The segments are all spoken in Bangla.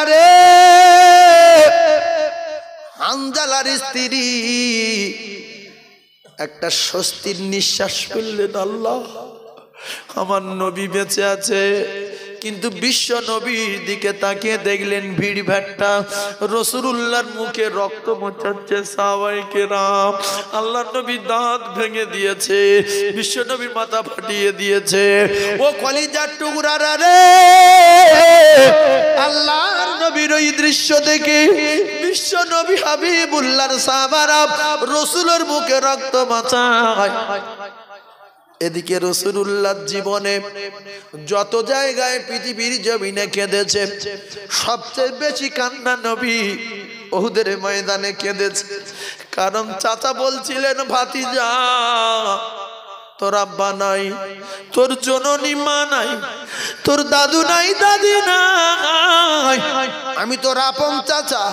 আরে হানজালার স্ত্রী একটা স্বস্তির নিঃশ্বাস ফেললেন, আল্লাহ আমার নবী বেঁচে আছে। কিন্তু বিশ্ব নবীর দিকে তাকিয়ে দেখলেন ভিড় ভাট্টা, রাসূলুল্লাহর মুখে রক্ত মোছাচ্ছে সাহাবায়ে কেরাম। আল্লাহর নবী দাঁত ভেঙে দিয়েছে, বিশ্ব নবীর মাথা ফাটিয়ে দিয়েছে। ও কলিজার টুকরারা রে, আল্লাহর নবীর ওই দৃশ্য দেখে বিশ্ব নবী হাবিবুল্লাহর সাহাবারা রাসূলের মুখে রক্ত মোছায়। এদিকে রাসূলুল্লাহর জীবনে যত জায়গায় পৃথিবীর জমিনে কেঁদেছে, সবচেয়ে বেশি কান্না নবী উহুদের ময়দানে কেঁদেছে। কারণ চাচা বলছিলেন, ভাতিজা তোর আব্বা নাই, তোর জননী মা নাই, তোর দাদু নাই, দাদি নাই, আমি তোর আপন চাচা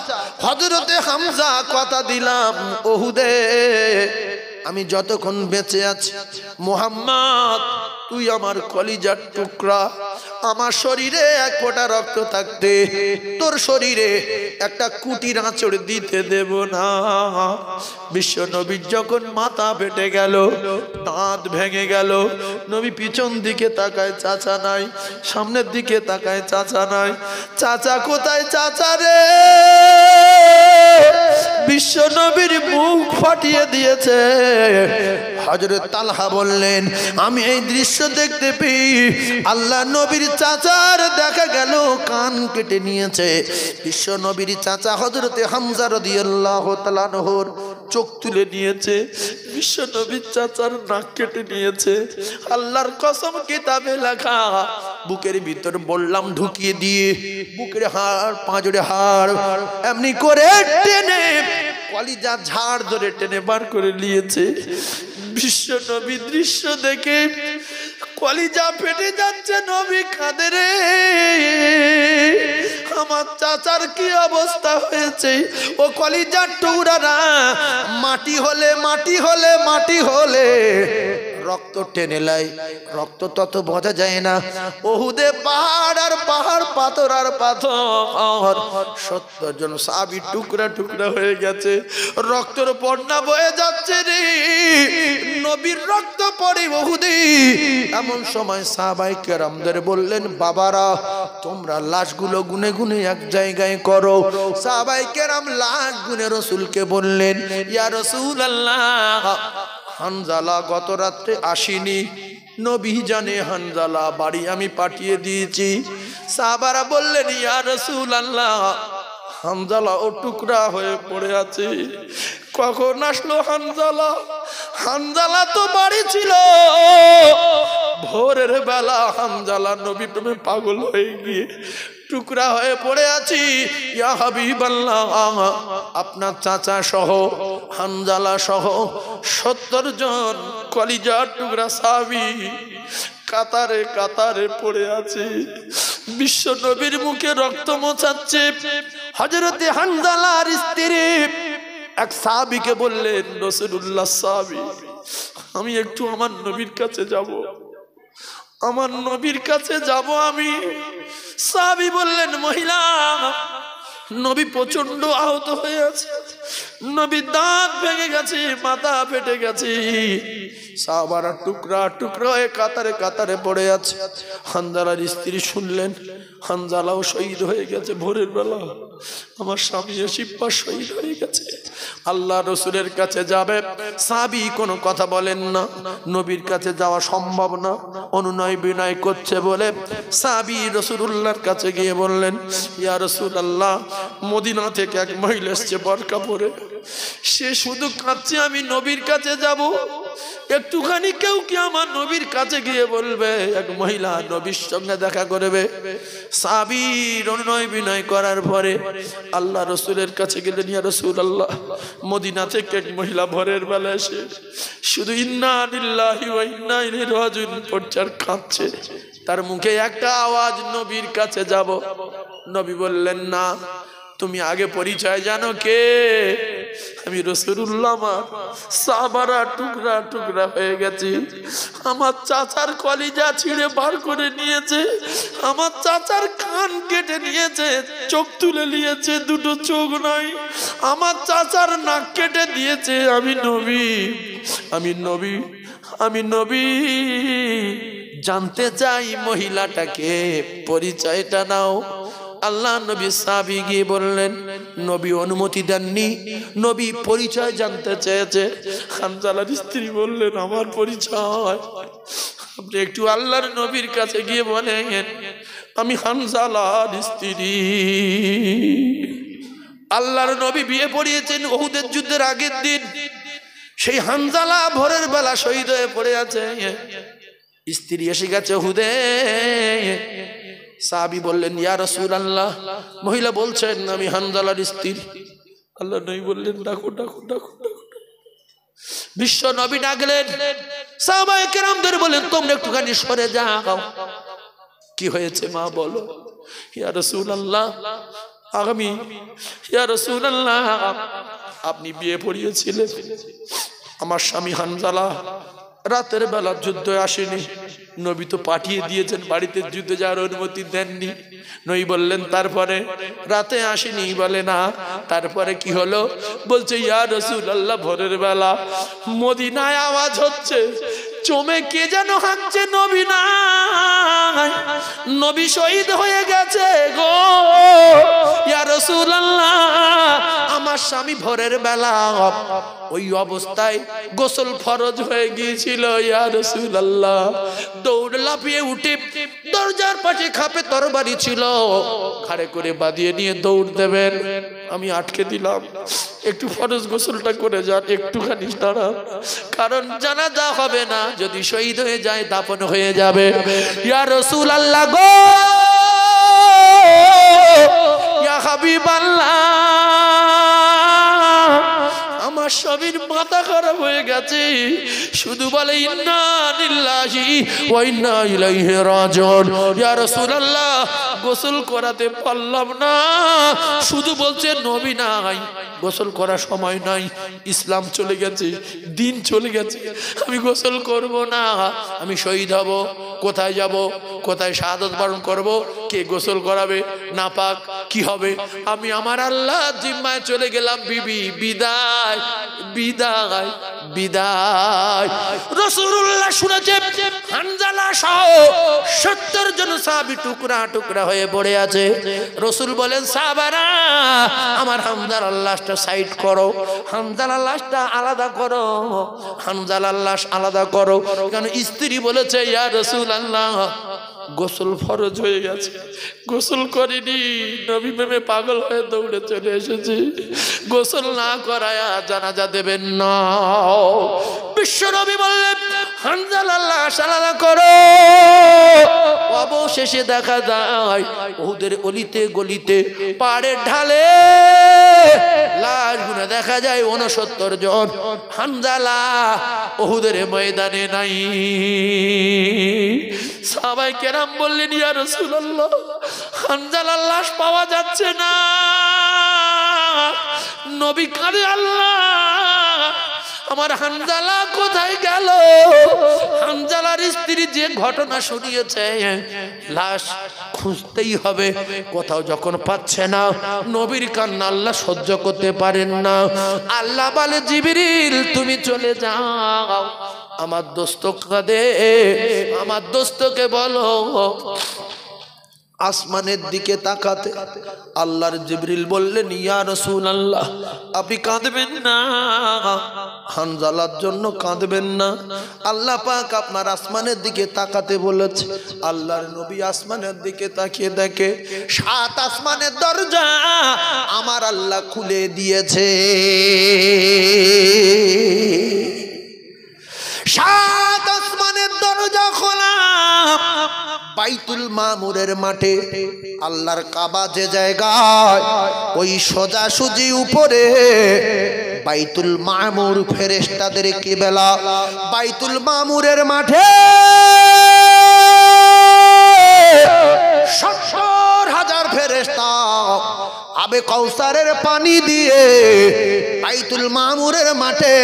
হযরতে হামজা কথা দিলাম উহুদে আমি যতক্ষণ বেঁচে আছি, মুহাম্মদ তুই আমার কলিজার টুকরা, আমার শরীরে এক ফোঁটা রক্ত থাকতে তোর শরীরে একটা কুটির আঁচড় দিতে দেব না। বিশ্ব নবীর যখন মাথা ফেটে গেল, দাঁত ভেঙে গেল, নবী পিছন দিকে তাকায়, চাচা নাই, সামনের দিকে তাকায়, চাচা নাই। চাচা কোথায়, চাচা রে? বিশ্ব নবীর মুখ ফাটিয়ে দিয়েছে। হযরত তালহা বললেন, আমি এই দৃশ্য দেখতে পেয়ে আল্লাহ নবীর চাচার দেখা গেল কান কেটে নিয়েছে। বিশ্ব নবীর চাচা হযরতে হামজা রাদিয়াল্লাহু তাআলা আনহুর চোখ তুলে নিয়েছে, বিশ্ব নবীর চাচার নাক কেটে নিয়েছে। আল্লাহর কসম কিতাবে লেখা, বুকের ভিতর বললাম ঢুকিয়ে দিয়ে বুকের হাড়, পাঁজরে হাড় এমনি করে টেনে কলিজা ঝাড় ধরে টেনে বার করে নিয়েছে। বিশ্ব নবী দৃশ্য দেখে কলিজা ফেটে যাচ্ছে, নবী কাঁদে রে, আমার চাচার কি অবস্থা হয়েছে। ও কলিজার টুকরারা, মাটি হলে মাটি হলে মাটি হলে রক্ত টেনে লাই, রক্ত তত বোঝা যায় না। উহুদে পাহাড় আর পাহাড়, পাথর আর পাথর, 70 জন সাহাবী টুকরা টুকরা হয়ে গেছে, রক্তের বন্যা বয়ে যাচ্ছে রে, নবীর রক্ত পড়ে উহুদে। এমন সময় সাহাবায়ে কেরামদের বললেন, বাবারা তোমরা লাশগুলো গুনে গুনে এক জায়গায় করো। সাহাবায়ে কেরাম লাশ গুনে রাসূলকে বললেন, ইয়া রাসূলুল্লাহ, হানজালা গত রাত্রে আসেনি, নবী জানে হানজালা বাড়ি আমি পাঠিয়ে দিয়েছি। সাহাবারা বললেন, ইয়া রাসূলুল্লাহ, হানজালা ও টুকরা হয়ে পড়ে আছে। কখন আসলো হানজালা? হানজালা তো বাড়ি ছিল ভোরের বেলা। হানজালা নবী প্রেমে পাগল হয়ে গিয়ে টুকরা হয়ে পড়ে আছি। ইয়া হাবিবাল্লাহ, আপনার চাচা সহ হানজালা সহ 70 জন কলিজার টুকরা সাহাবী কাতারে কাতারে পড়ে আছে। বিশ্ব নবীর মুখে রক্ত মোছাচ্ছে। হযরতে হানজালার স্ত্রী এক সাহাবীকে বললেন, রাসূলুল্লাহ সাহাবী, আমি একটু আমার নবীর কাছে যাব, আমার নবীর কাছে যাব আমি। সাহাবী বললেন, মহিলা, নবী প্রচন্ড আহত হয়ে আছে, নবীর দাঁত ভেঙে গেছে, মাথা ফেটে গেছে, সাহাবারা টুকরা টুকরা হয়ে কাতারে কাতারে পড়ে আছে। হানজালার স্ত্রী শুনলেন, হানজালাও শহীদ হয়ে গেছে ভোরের বেলা, আমার স্বামী সিপ্পা শহীদ হয়ে গেছে। আল্লাহ রসুলের কাছে যাবে, সাহাবী কোনো কথা বলেন না, নবীর কাছে যাওয়া সম্ভব না, অনুনয় বিনয় করছে বলে সাহাবী রাসূলুল্লাহর কাছে গিয়ে বললেন, ইয়া রাসূলুল্লাহ, মদিনা থেকে এক মহিলা এসেছে বোরকা পরে, সে শুধু কাঁদছে, আমি নবীর কাছে যাব, একটুখানি কেউ কি আমার নবীর কাছে গিয়ে বলবে, এক মহিলা নবীর সঙ্গে দেখা করবে। সাহাবীর অনুনয় বিনয় করার পরে আল্লাহ রসুলের কাছে গেলেন, ইয়া রাসূলুল্লাহ, মদিনা থেকে এক মহিলা ভোরের বেলা এসে শুধু ইন্না লিল্লাহি ওয়া ইন্না ইলাইহি রাজিউন পড়ছে আর কাঁদছে, তার মুখে একটা আওয়াজ, নবীর কাছে যাব। নবী বললেন, না, তুমি আগে পরিচয় জানো কে? আমি রাসূলুল্লাহ আমার সাহাবারা টুকরা টুকরা হয়ে গেছে। আমার চাচার কলিজা ছিঁড়ে বার করে নিয়েছে, আমার চাচার কান কেটে নিয়েছে, চোখ তুলে নিয়েছে, দুটো চোখ নাই। আমার চাচার নাক কেটে দিয়েছে। আমি নবী, আমি নবী, আমি নবী। জানতে চাই মহিলাটাকে, পরিচয়টা নাও। আল্লাহ নবী সাহাবী গিয়ে বললেন, নবী অনুমতি দেননি, নবী পরিচয় জানতে চেয়েছে। হানজালার স্ত্রী বললেন, আমার পরিচয় আপনি একটু আল্লাহর নবীর কাছে গিয়ে বলেন আমি হানজালার স্ত্রী। আল্লাহর নবী বিয়ে পড়িয়েছেন উহুদের যুদ্ধের আগের দিন। সেই হানজালা ভোরের বেলা শহীদ হয়ে পড়ে আছে, স্ত্রী এসে গেছে উহুদে। সাহাবী বললেন, ইয়া রাসূলুল্লাহ, মহিলা বলছেন আমি হানজালার স্ত্রী। আল্লাহ নবী বললেন, ডাকো ডাকো ডাকো ডাকো। বিশ্ব নবী ডাকলেন, সাহাবায়ে কেরামদের বলেন, তোমরা একটুখানি সরে যাও। কি হয়েছে মা বলো। ইয়া রাসূলুল্লাহ, আমি, ইয়া রাসূলুল্লাহ, আপনি বিয়ে পড়িয়েছিলেন, আমার স্বামী হানজালা রাতের বেলা যুদ্ধে আসেনি, নবী তো পাঠিয়ে দিয়েছেন বাড়িতে যুদ্ধে যাওয়ার অনুমতি দেননি। নবী বললেন, তারপরে রাতে আসেনি? বলে না। তারপরে কি হলো? বলছে, ইয়া রাসূলুল্লাহ, ভোরের বেলা মদিনায় আওয়াজ হচ্ছে, চমে কে যেন হাঁকছে, নবী নাই, নবী শহীদ হয়ে গেছে গো। ইয়া রাসূলুল্লাহ, আমার স্বামী ভোরের বেলা ওই অবস্থায় গোসল ফরজ হয়ে গিয়েছিল। ইয়া রাসূলুল্লাহ, দৌড় লাফিয়ে উঠে দরজার পাশে খাপে তরবারি ছিল, ঘাড়ে করে বাঁধিয়ে নিয়ে দৌড় দেবেন, আমি আটকে দিলাম, একটু ফরজ গোসলটা করে যান, একটুখানি দাঁড়ান, কারণ জানাজা হবে না, যদি শহীদ হয়ে যায় দাফন হয়ে যাবে। ইয়া রাসূলুল্লাহ গো, ইয়া হাবিবাল্লাহ, আমার স্বামীর মাথা খারাপ হয়ে গেছে, শুধু বলে ইন্না লিল্লাহি ওয়া ইন্না ইলাইহি রাজিউন। ইয়া রাসূলুল্লাহ, গোসল করাতে পারলাম না, শুধু বলছে নবী নাই, গোসল করার সময় নাই, ইসলাম চলে গেছে, দিন চলে গেছে, আমি গোসল করব না, আমি শহীদ হব, কোথায় যাব, কোথায় শাহাদাত বরণ করব, কে গোসল করাবে, নাপাক কি হবে? আমি আমার আল্লাহ জিম্মায় চলে গেলাম, বিবি বিদায় বিদায় বিদায়। রাসূলুল্লাহ শুনেছে হানজালা সহ 70 জন সাহাবী টুকরা টুকরা হয়ে পড়ে আছে। রাসূল বলেন, সাহাবারা আমার হানজালার লাশটা সাইড করো, হানজালার লাশটা আলাদা করো, হানজালার লাশ আলাদা করো। কারণ স্ত্রী বলেছে, ইয়া রাসূলুল্লাহ, গোসল ফরজ হয়ে গেছে, গোসল করিনি, নবী প্রেমে পাগল হয়ে দৌড়ে চলে এসেছি, গোসল না করায়া জানাজা দেবেন না। বিশ্ব নবী বললেন, হানজালার লাশ আলাদা করো। অবশেষে দেখা যায় উহুদের অলিতে গলিতে, পাহাড়ের ঢালে লাশ গুনে দেখা যায় 69 জন। হানজালা উহুদের ময়দানে নাই। সাহাবায়ে কেরাম বললেন, ইয়া রাসূলুল্লাহ, হানজালার লাশ পাওয়া যাচ্ছে না। নবী কাঁদে, আল্লাহ আমার হানজালা কোথায় গেল? হানজালার স্ত্রী যে ঘটনা শুনিয়েছে, লাশ খুঁজতেই হবে, কোথাও যখন পাচ্ছে না, নবীর কান্না আল্লাহ সহ্য করতে পারেন না। আল্লাহ বলে, জিবরিল তুমি চলে যাও, আমার দোস্ত কাঁদে, আমার দোস্তকে বলো আসমানের দিকে তাকাতে। আল্লাহর জিবরিল বললেন, ইয়া রাসূলুল্লাহ, আপনি কাঁদবেন না, হানজালার জন্য কাঁদবেন না, আল্লাহ পাক আপনার আসমানের দিকে তাকাতে বলেছে। আল্লাহর নবী আসমানের দিকে তাকিয়ে দেখে 7 আসমানের দরজা আমার আল্লাহ খুলে দিয়েছে। 7 আসমানের দরজা খোলা। বাইতুল মামুরের মাঠে, আল্লাহর কাবা যে জায়গায়, ওই সোজাসুজি উপরে বাইতুল মামুর, ফেরেশতাদের কিবলা বাইতুল মামুরের মাঠে 70,000 ফেরেশতা আবে কাউসারের পানি দিয়ে বাইতুল মামুরের মাঠে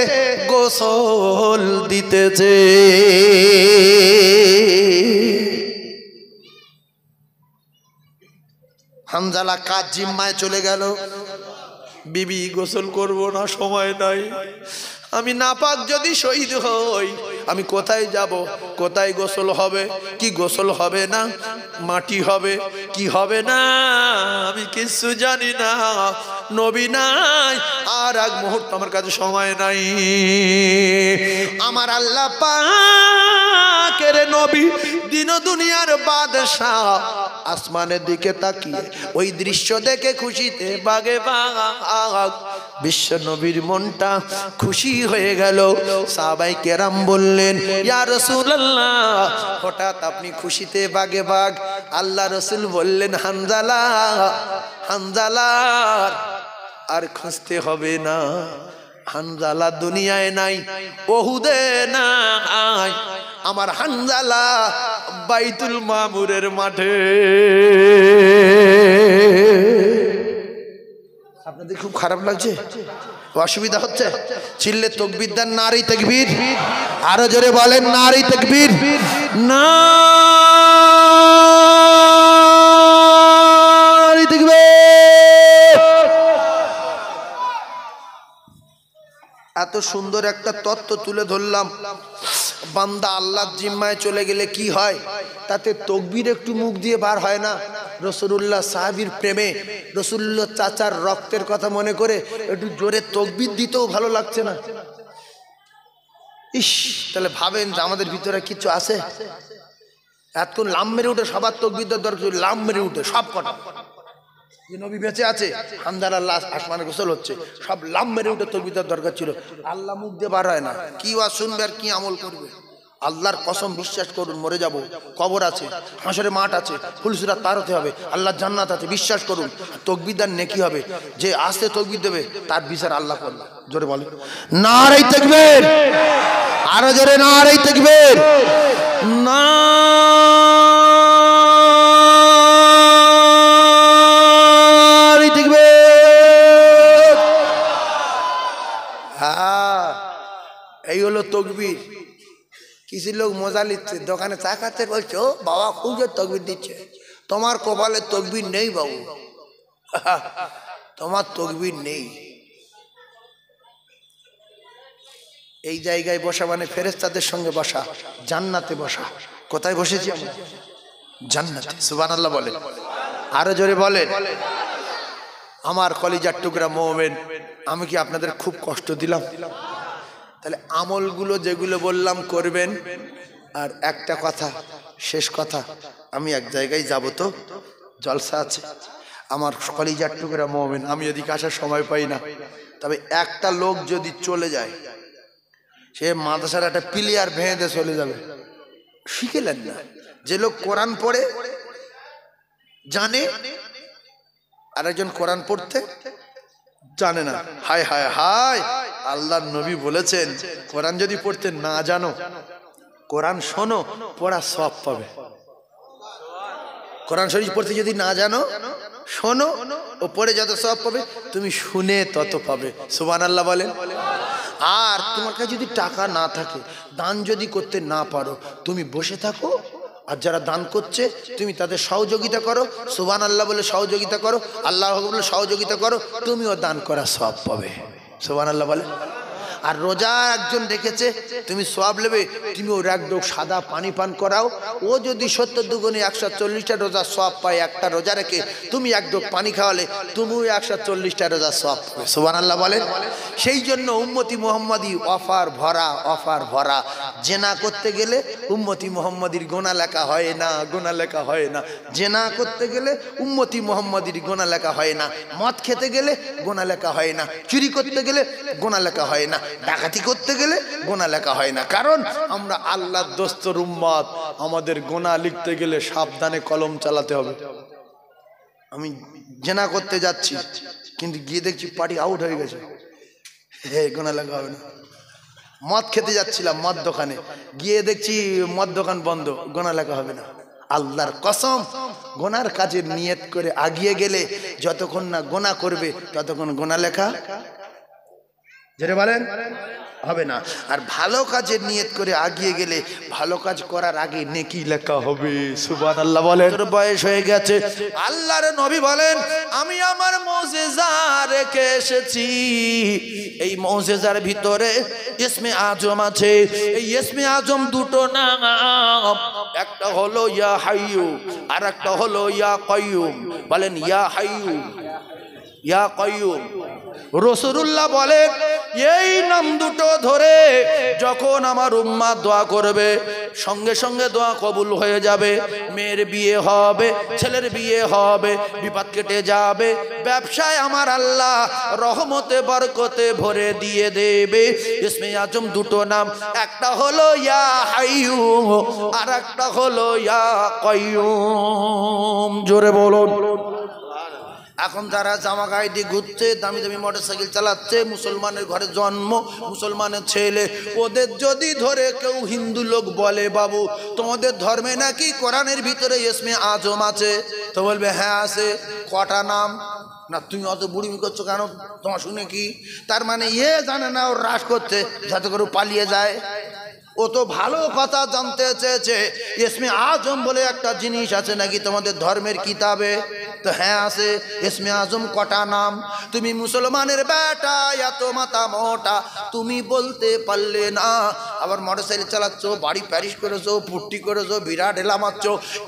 গোসল দিতেছে। হানজালা কাজ জিম্মায় চলে গেল। বিবি গোসল করব না, সময় নাই, আমি নাপাক যদি শহীদ হই আমি কোথায় যাব, কোথায় গোসল হবে, কি গোসল হবে না, মাটি হবে কি হবে না, আমি কিছু জানি না। নবী নাই, আর এক মুহূর্ত আমার কাছে সময় নাই। আমার আল্লাহ পাকের নবী দিন দুনিয়ার বাদশাহ আসমানের দিকে তাকিয়ে ওই দৃশ্য দেখে খুশিতে বাগে বাগ। বিশ্ব নবীর মনটা খুশি হয়ে গেল। সাহাবায়ে কেরাম বললেন, ইয়া রাসূলুল্লাহ, হঠাৎ আপনি খুশিতে বাগে বাগ। আল্লাহ রাসূল বললেন, হানজালা, হানজালা আর খুঁজতে হবে না, হানজালা দুনিয়ায় নাই, ওহুদে নাই, আমার হানজালা বাইতুল মামুরের মাঠে। আপনাদের খুব খারাপ লাগছে, অসুবিধা হচ্ছে? চিল্লে তাকবীর দেন, নারী তাকবীর, আরো জোরে বলেন নারী তাকবীর। নারী তাকবীর। এত সুন্দর একটা তত্ত্ব তুলে ধরলাম। বান্দা আল্লাহর জিম্মায় চলে গেলে কি হয়, তাতে তাকবীর একটু মুখ দিয়ে বার হয় না? রাসূলুল্লাহ সাহাবীর প্রেমে, রাসূলুল্লাহ চাচার রক্তের কথা মনে করে একটু জোরে তাকবীর দিতেও ভালো লাগছে না। ইস, তাহলে ভাবেন যে আমাদের ভিতরে কিছু আছে? এতক্ষণ লাম মেরে উঠে সবার তাকবীর দেওয়ার দরকার, লাম মেরে উঠে সব কটা যে নবী বেঁচে আছে, হানজালার লাশ আসমানে গোসল হচ্ছে, সব লাম মেরে উঠে তাকবীর দেওয়ার দরকার ছিল। আল্লাহ মুখ দিয়ে বার হয় না, কি ওয়াজ শুনবে আর কি আমল করবে? আল্লাহর কসম, বিশ্বাস করুন, মরে যাব, কবর আছে, হাসরের মাঠ আছে, ফুলসিরাত পার হতে হবে, আল্লাহর জান্নাত আছে, বিশ্বাস করুন। তাকবীর দেন নেকি হবে, যে আস্তে তাকবীর দেবে তার বিচার আল্লাহ করবে। জোরে বলে নারে তাকবীর, আরো জোরে নারে তাকবীর। না এই হলো তাকবীর। কিছু লোক মজা নিচ্ছে, দোকানে চা খাতে বলছে, ও বাবা খুব জোর তাকবীর দিচ্ছে। তোমার কপালে তাকবীর নেই বাবু, তোমার তাকবীর নেই। এই জায়গায় বসা মানে ফেরেশতাদের সঙ্গে বসা, জান্নাতে বসা। কোথায় বসেছি আমরা? জান্নাতে। সুবহানাল্লাহ বলেন, আরো জোরে বলেন। আমার কলিজার টুকরা মুমিন, আমি কি আপনাদের খুব কষ্ট দিলাম? তাহলে আমলগুলো যেগুলো বললাম করবেন। আর একটা কথা, শেষ কথা, আমি এক জায়গায় যাব, তো জলসা আছে। আমার কলিজার টুকরা মুমিন, আমি এদিকে আসার সময় পাই না, তবে একটা লোক যদি চলে যায়, সে মাদ্রাসার একটা প্লেয়ার ভেঙে দিয়ে চলে যাবে। শিখেলেন না? যে লোক কোরআন পড়ে জানে, আরেকজন কোরআন পড়তে জানে না। হায় হায় হায়, আল্লাহর নবী বলেছেন, কোরআন যদি পড়তে না জানো, কোরআন শোনো, পড়া সওয়াব পাবে। কোরআন শরীফ পড়তে যদি না জানো, শোনো ও পড়ে যত সওয়াব পাবে, তুমি শুনে তত পাবে। সুবহানাল্লাহ বলেন। আর তোমার কাছে যদি টাকা না থাকে, দান যদি করতে না পারো, তুমি বসে থাকো, আর যারা দান করছে তুমি তাদের সহযোগিতা করো। সুবহানাল্লাহ বলে সহযোগিতা করো, আল্লাহু আকবার বলে সহযোগিতা করো, তুমিও দান করা সওয়াব পাবে। সুবহানাল্লাহ বলে। আর রোজা একজন রেখেছে, তুমি সওয়াব নেবে, তুমি ওর এক ডোক সাদা পানি পান করাও, ও যদি 70 দুগুণে 140টা রোজা সওয়াব পায়, একটা রোজা রেখে তুমি এক ডোক পানি খাওয়ালে, তুমিও 140টা রোজা সওয়াব পাবে। সুবহানাল্লাহ বলেন। সেই জন্য উম্মতি মুহাম্মাদি অফার ভরা, অফার ভরা। জেনা করতে গেলে উম্মতি মুহাম্মাদির গোনা লেখা হয় না, গোনা লেখা হয় না। জেনা করতে গেলে উম্মতি মুহাম্মাদির গোনা লেখা হয় না। মদ খেতে গেলে গোনা লেখা হয় না। চুরি করতে গেলে গোনা লেখা হয় না। ডাকাতি করতে গেলে গোনা লেখা হয় না। কারণ আমরা আল্লাহর দোস্তর উম্মত, আমাদের গোনা লিখতে গেলে সাবধানে কলম চালাতে হবে। আমি জেনা করতে যাচ্ছি, কিন্তু গিয়ে দেখছি পার্টি আউট হয়ে গেছে, গোনা লেখা হবে না। মদ খেতে যাচ্ছিলাম মদ দোকানে, গিয়ে দেখছি মদ দোকান বন্ধ, গোনা লেখা হবে না। আল্লাহর কসম, গোনার কাজের নিয়ত করে আগিয়ে গেলে যতক্ষণ না গোনা করবে ততক্ষণ গোনা লেখা যেটা বলেন হবে না। আর ভালো কাজের নিয়ত করে আগিয়ে গেলে ভালো কাজ করার আগে নেকি লেখা হবে। সুবহানাল্লাহ বলেন। তোর বয়স হয়ে গেছে, আল্লাহর নবী বলেন আমি আমার মুজিজা রেখে এসেছি, এই মুজিজার ভিতরে ইসমে আজম আছে। এই ইসমে আজম দুটো নাম, একটা হলো ইয়া হাইয়ু আর একটা হলো ইয়া কাইয়ুম। বলেন ইয়া হাইয়ু ইয়া কাইয়ুম। রাসূলুল্লাহ বলেন এই নাম দুটো ধরে যখন আমার উম্মাত দোয়া করবে সঙ্গে সঙ্গে দোয়া কবুল হয়ে যাবে। মেয়ের বিয়ে হবে, ছেলের বিয়ে হবে, বিপদ কেটে যাবে, ব্যবসায় আমার আল্লাহ রহমতে বরকতে ভরে দিয়ে দেবে। ইসমে আজম দুটো নাম, একটা হলো ইয়া হাইয়ু আর একটা হলো ইয়া কাইয়ুম। জোরে বলুন। এখন যারা জামা গায়ে দিয়ে ঘুরছে, দামি দামি মোটরসাইকেল চালাচ্ছে, মুসলমানের ঘরে জন্ম, মুসলমানের ছেলে, ওদের যদি ধরে কেউ হিন্দু লোক বলে বাবু তোমাদের ধর্মে নাকি কোরআনের ভিতরে ইসমে আজম আছে, তো বলবে হ্যাঁ আছে। কটা নাম? না তুমি অত বুড়িমি করছো কেন, তোমার শুনে কি? তার মানে জানে না ওর হ্রাস করছে যাতে করে পালিয়ে যায়। ও তো ভালো কথা জানতে চেয়েছে ইসমে আজম বলে একটা জিনিস আছে নাকি তোমাদের ধর্মের কিতাবে, তো হ্যাঁ আছে। ইসমে আজম কটা নাম? তুমি মুসলমানের বেটা, এত মাথা মোটা, তুমি বলতে পারলে না। আবার মোটরসাইকেল চালাচ্ছ, বাড়ি প্যারিস করেছো, পুট্টি করেছো, বিরাট এলা মারছ,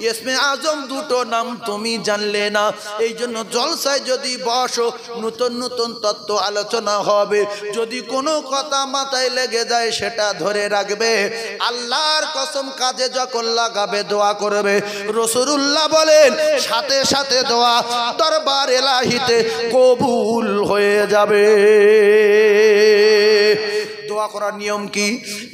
ইসমে আজম দুটো নাম তুমি জানলে না। এই জন্য জলসায় যদি বসো নতুন নতুন তত্ত্ব আলোচনা হবে, যদি কোনো কথা মাথায় লেগে যায় সেটা ধরে রাখবে। আল্লাহর কসম কাজে যখন লাগাবে দোয়া করবে, রাসূলুল্লাহ বলেন সাথে সাথে দোয়া দরবার ইলাহিতে কবুল হয়ে যাবে। দোয়া করার নিয়ম কি?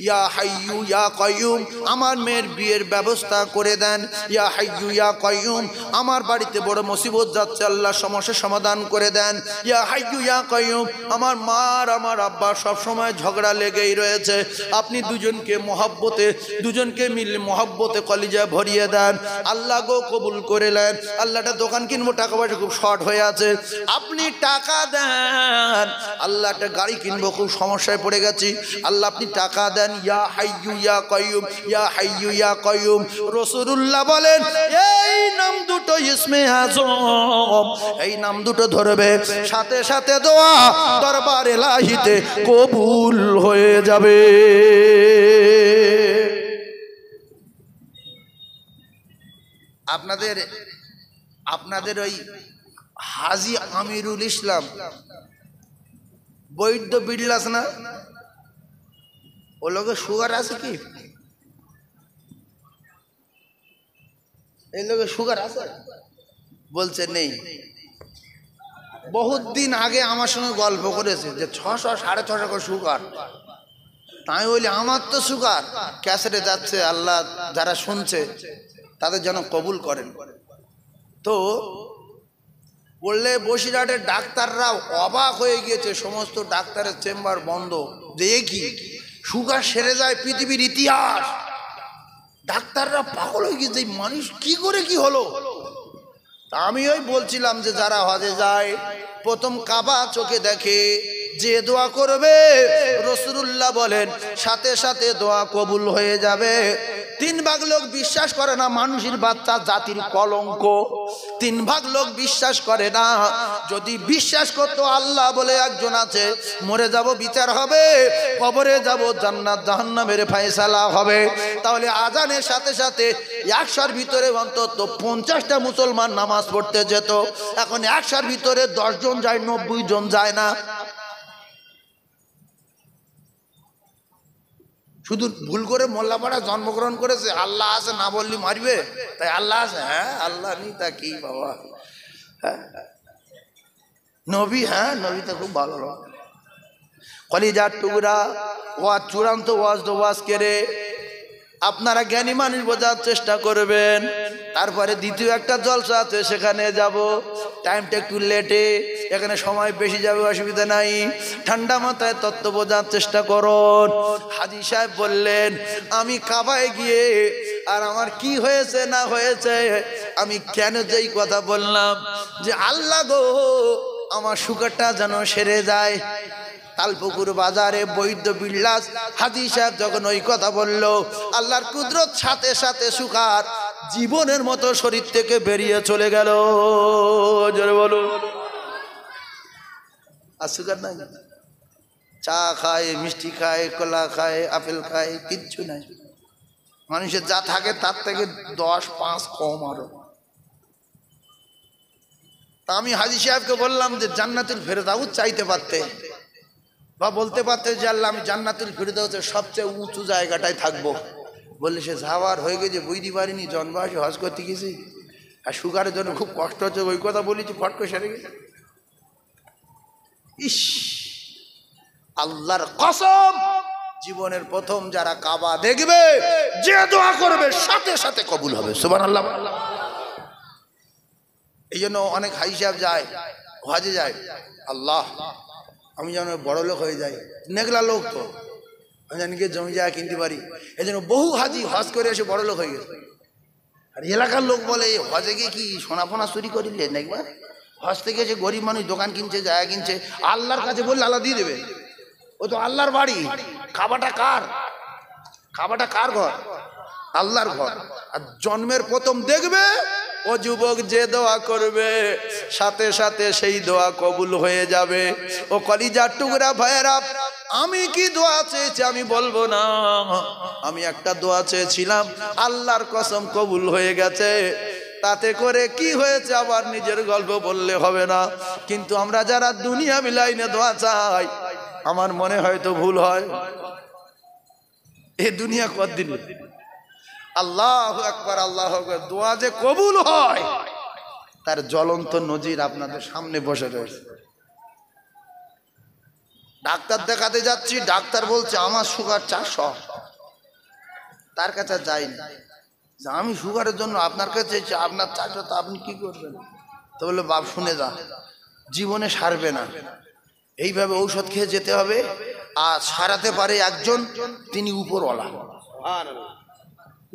ইয়া হাইয়ু ইয়া কাইয়ুম, আমার মেয়ের বিয়ের ব্যবস্থা করে দেন। ইয়া হাইয়ু ইয়া কাইয়ুম, আমার বাড়িতে বড় মুসিবত যাচ্ছে, আল্লাহ সমস্যার সমাধান করে দেন। ইয়া হাইয়ু ইয়া কাইয়ুম, আমার মার আমার আব্বা সব সময় ঝগড়া লেগেই রয়েছে, আপনি দুজনকে মহব্বতে, দুজনকে মিলে মহব্বতে কলিজায় ভরিয়ে দেন। আল্লাহ গো কবুল করে নেন। আল্লাহটা দোকান কিনবো, টাকা পয়সা খুব শর্ট হয়ে আছে, আপনি টাকা দেন। আল্লাহটা গাড়ি কিনবো, খুব সমস্যায় পড়ে গেছি, আল্লাহ আপনি টাকা দেন। ইয়া হাইয়ু ইয়া কাইয়ুম, ইয়া হাইয়ু ইয়া কাইয়ুম। রাসূলুল্লাহ বলেন এই নাম দুটো ইসমে আজম, এই নাম দুটো ধরবে সাথে সাথে দোয়া দরবার ইলাহিতে কবুল হয়ে যাবে। আপনাদের ওই হাজী আমিরুল ইসলাম বৈদ্য বিড়লাস না, ও লোকের সুগার আছে কি? এই লোকের সুগার আছে? বলছে নেই। বহুত দিন আগে আমার সঙ্গে গল্প করেছে যে 600 650 করে সুগার। তাই বলি আমার তো সুগার, ক্যাসেটে যাচ্ছে, আল্লাহ যারা শুনছে তাদের যেন কবুল করেন। তো বললে বসিরহাটের ডাক্তাররা অবাক হয়ে গিয়েছে, সমস্ত ডাক্তারের চেম্বার বন্ধ, যে কি সুগার সেরে যায় পৃথিবীর ইতিহাস। ডাক্তাররা পাগল হয়ে গিয়েছে, মানুষ কি করে কি হলো। আমি ওই বলছিলাম যে যারা হজে যায় প্রথম কাবা চোখে দেখে, যে দোয়া করবে রাসূলুল্লাহ বলেন সাথে সাথে দোয়া কবুল হয়ে যাবে। 3 ভাগ লোক বিশ্বাস করে না মানুষের বাচ্চা জাতির কলঙ্ক, 3 ভাগ লোক বিশ্বাস করে না। যদি বিশ্বাস করতো আল্লাহ বলে একজন আছে, মরে যাব বিচার হবে, কবরে যাব জান্নাত জাহান্নামের ফয়সালা হবে, তাহলে আজানের সাথে সাথে 100-র ভিতরে অন্তত 50টা মুসলমান নামাজ পড়তে যেত। এখন 100-র ভিতরে 10 জন যায়, 90 জন যায় না। শুধু ভুল করে মোল্লাপাড়া জন্মগ্রহণ করেছে, আল্লাহ আছে না বললি মারবে, তাই আল্লাহ আছে। হ্যাঁ আল্লাহ নেই তা কি বাবা, হ্যাঁ নবী, হ্যাঁ নবী তো খুব ভালো লোক, কলিজার টুকরা। ওয়াজ চূড়ান্ত ওয়াজ তো ওয়াজ করে আপনারা জ্ঞানী মানুষ বোঝার চেষ্টা করবেন। তারপরে দ্বিতীয় একটা জলসা আছে, সেখানে যাব, টাইমটা একটু লেটে, এখানে সময় বেশি যাবে, অসুবিধা নাই, ঠান্ডা মাথায় তত্ত্ব বোঝার চেষ্টা করুন। হাজী সাহেব বললেন আমি কাবায় গিয়ে আর আমার কি হয়েছে না হয়েছে আমি কেন যেই কথা বললাম যে আল্লাহ গো আমার সুগারটা যেন সেরে যায়। তালপুকুর বাজারে বৈদ্য বিল্লাস হাজী সাহেব যখন ওই কথা বলল, আল্লাহর কুদরত সাথে সাথে সুগার জীবনের মতো শরীর থেকে বেরিয়ে চলে গেল। জোরে বলো। আর সুগার নাই, চা খায়, মিষ্টি খায়, কলা খায়, আপেল খায়, কিচ্ছু নাই। মানুষের যা থাকে তার থেকে 10-5 কম আরো। তা আমি হাজী সাহেবকে বললাম যে জান্নাতুল ফেরদাউস চাইতে পারতে বা বলতে পারতে যে আল্লাহ আমি জান্নাতুল ফেরদাউসের সবচেয়ে উঁচু জায়গাটায় থাকবো। বললে সে যাওয়ার হয়ে গেছে, বুঝতে পারিনি, জন্মাসে হজ করতে গেছি আর সুগারের জন্য খুব কষ্ট হচ্ছে, ওই কথা বলেছি, ফট করে সেরে গেছে। ইস, আল্লাহর কসম, জীবনের প্রথম যারা কাবা দেখবে, যে দোয়া করবে সাথে সাথে কবুল হবে। সুবহানাল্লাহ। এই জন্য অনেক হাজী সাহেব যায়, হজে যায়, আল্লাহ আমি যেন বড় লোক হয়ে যাই, নেগলা লোক তো, আমি জানি কি জমি জায়গা কিনতে পারি। এই জন্য বহু হাজী হজ করে এসে বড় লোক হয়ে গেছে। আর এলাকার লোক বলে হজে গিয়ে কি সোনা ফোনা চুরি করিলে দেখবা, হজ থেকে এসে গরিব মানুষ দোকান কিনছে, জায়গা কিনছে, আল্লাহর কাছে বললে আল্লাহ দিয়ে দেবে। ও তো আল্লাহর বাড়ি, খাবারটা কার? খাবারটা কার ঘর? আল্লাহর ঘর। আর জন্মের প্রথম দেখবে ও যুবক যে দোয়া করবে সাথে সাথে সেই দোয়া কবুল হয়ে যাবে। ও কলিজার টুকরা ভাইয়েরা, আমি কি দোয়া চেয়েছি আমি বলবো না, আমি একটা দোয়া চেয়েছিলাম, আল্লাহর কসম কবুল হয়ে গেছে। তাতে করে কি হয়েছে আবার নিজের গল্প বললে হবে না। কিন্তু আমরা যারা দুনিয়া বিলাইনে দোয়া চাই, আমার মনে হয়তো ভুল হয়। এ দুনিয়া কতদিন? আল্লাহু আকবার, আল্লাহু আকবার, দোয়া যে কবুল হয় তার জ্বলন্ত নজির আপনাদের সামনে বসে রয়েছে। ডাক্তার দেখাতে যাচ্ছি, ডাক্তার বলছে আমার সুগার 400। তার কাছে যাইনি, আমি সুগারের জন্য আপনার কাছে, আপনার 400, তা আপনি কি করবেন? তো বললো বাপ শুনে যা, জীবনে সারবে না, এইভাবে ঔষধ খেয়ে যেতে হবে। আর সারাতে পারে একজন, তিনি উপরওয়ালা।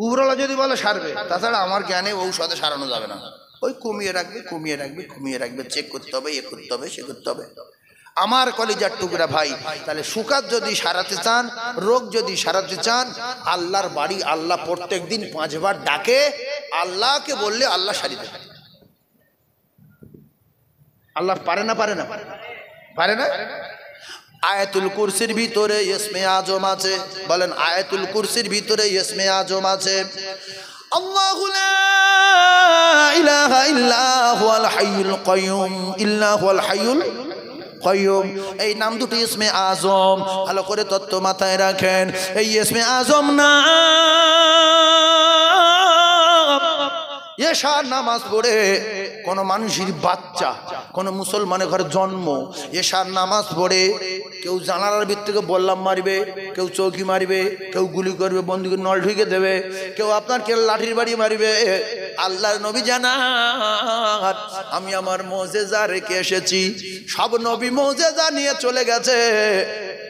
উপরওয়ালা যদি বলে সারবে, তাছাড়া আমার জ্ঞানে ঔষধে সারানো যাবে না। ওই কমিয়ে রাখবে, কমিয়ে রাখবে, কমিয়ে রাখবে, চেক করতে হবে, এ করতে হবে, সে করতে হবে। আমার কলিজার টুকরা ভাই, তাহলে সুগার যদি সারাতে চান, রোগ যদি সারাতে চান, আল্লাহর বাড়ি আল্লাহ প্রত্যেক দিন 5 বার ডাকে, আল্লাহকে বললে আল্লাহ সারিয়ে দেবে। আল্লাহ পারে না? পারে না? পারে না? আয়াতুল কুরসির ভিতরে ইসমে আজম আছে, বলেন আয়াতুল কুরসির ভিতরে ইসমে আজম আছে, আল্লাহু লা ইলাহা ইল্লা হুয়াল হাইয়ুল কাইয়ুম, ইল্লা হুয়াল হাইয়ুল কাইয়ুম। এই নাম দুটো ইসমে আজম, ভালো করে তত্ত্ব মাথায় রাখেন। এই ইসমে আজম না এশার নামাজ পড়ে কোন মানুষের বাচ্চা, কোন মুসলমানের ঘরে জন্ম, এশার নামাজ পড়ে কেউ জানালার ভিতর থেকে বললাম মারবে, কেউ চৌকি মারবে, কেউ গুলি করবে, বন্দুকের নল ঢুকে দেবে, কেউ আপনার কেউ লাঠির বাড়ি মারবে। আল্লাহর নবী জানান আমি আমার মুজিজা রেখে এসেছি, সব নবী মুজিজা নিয়ে চলে গেছে।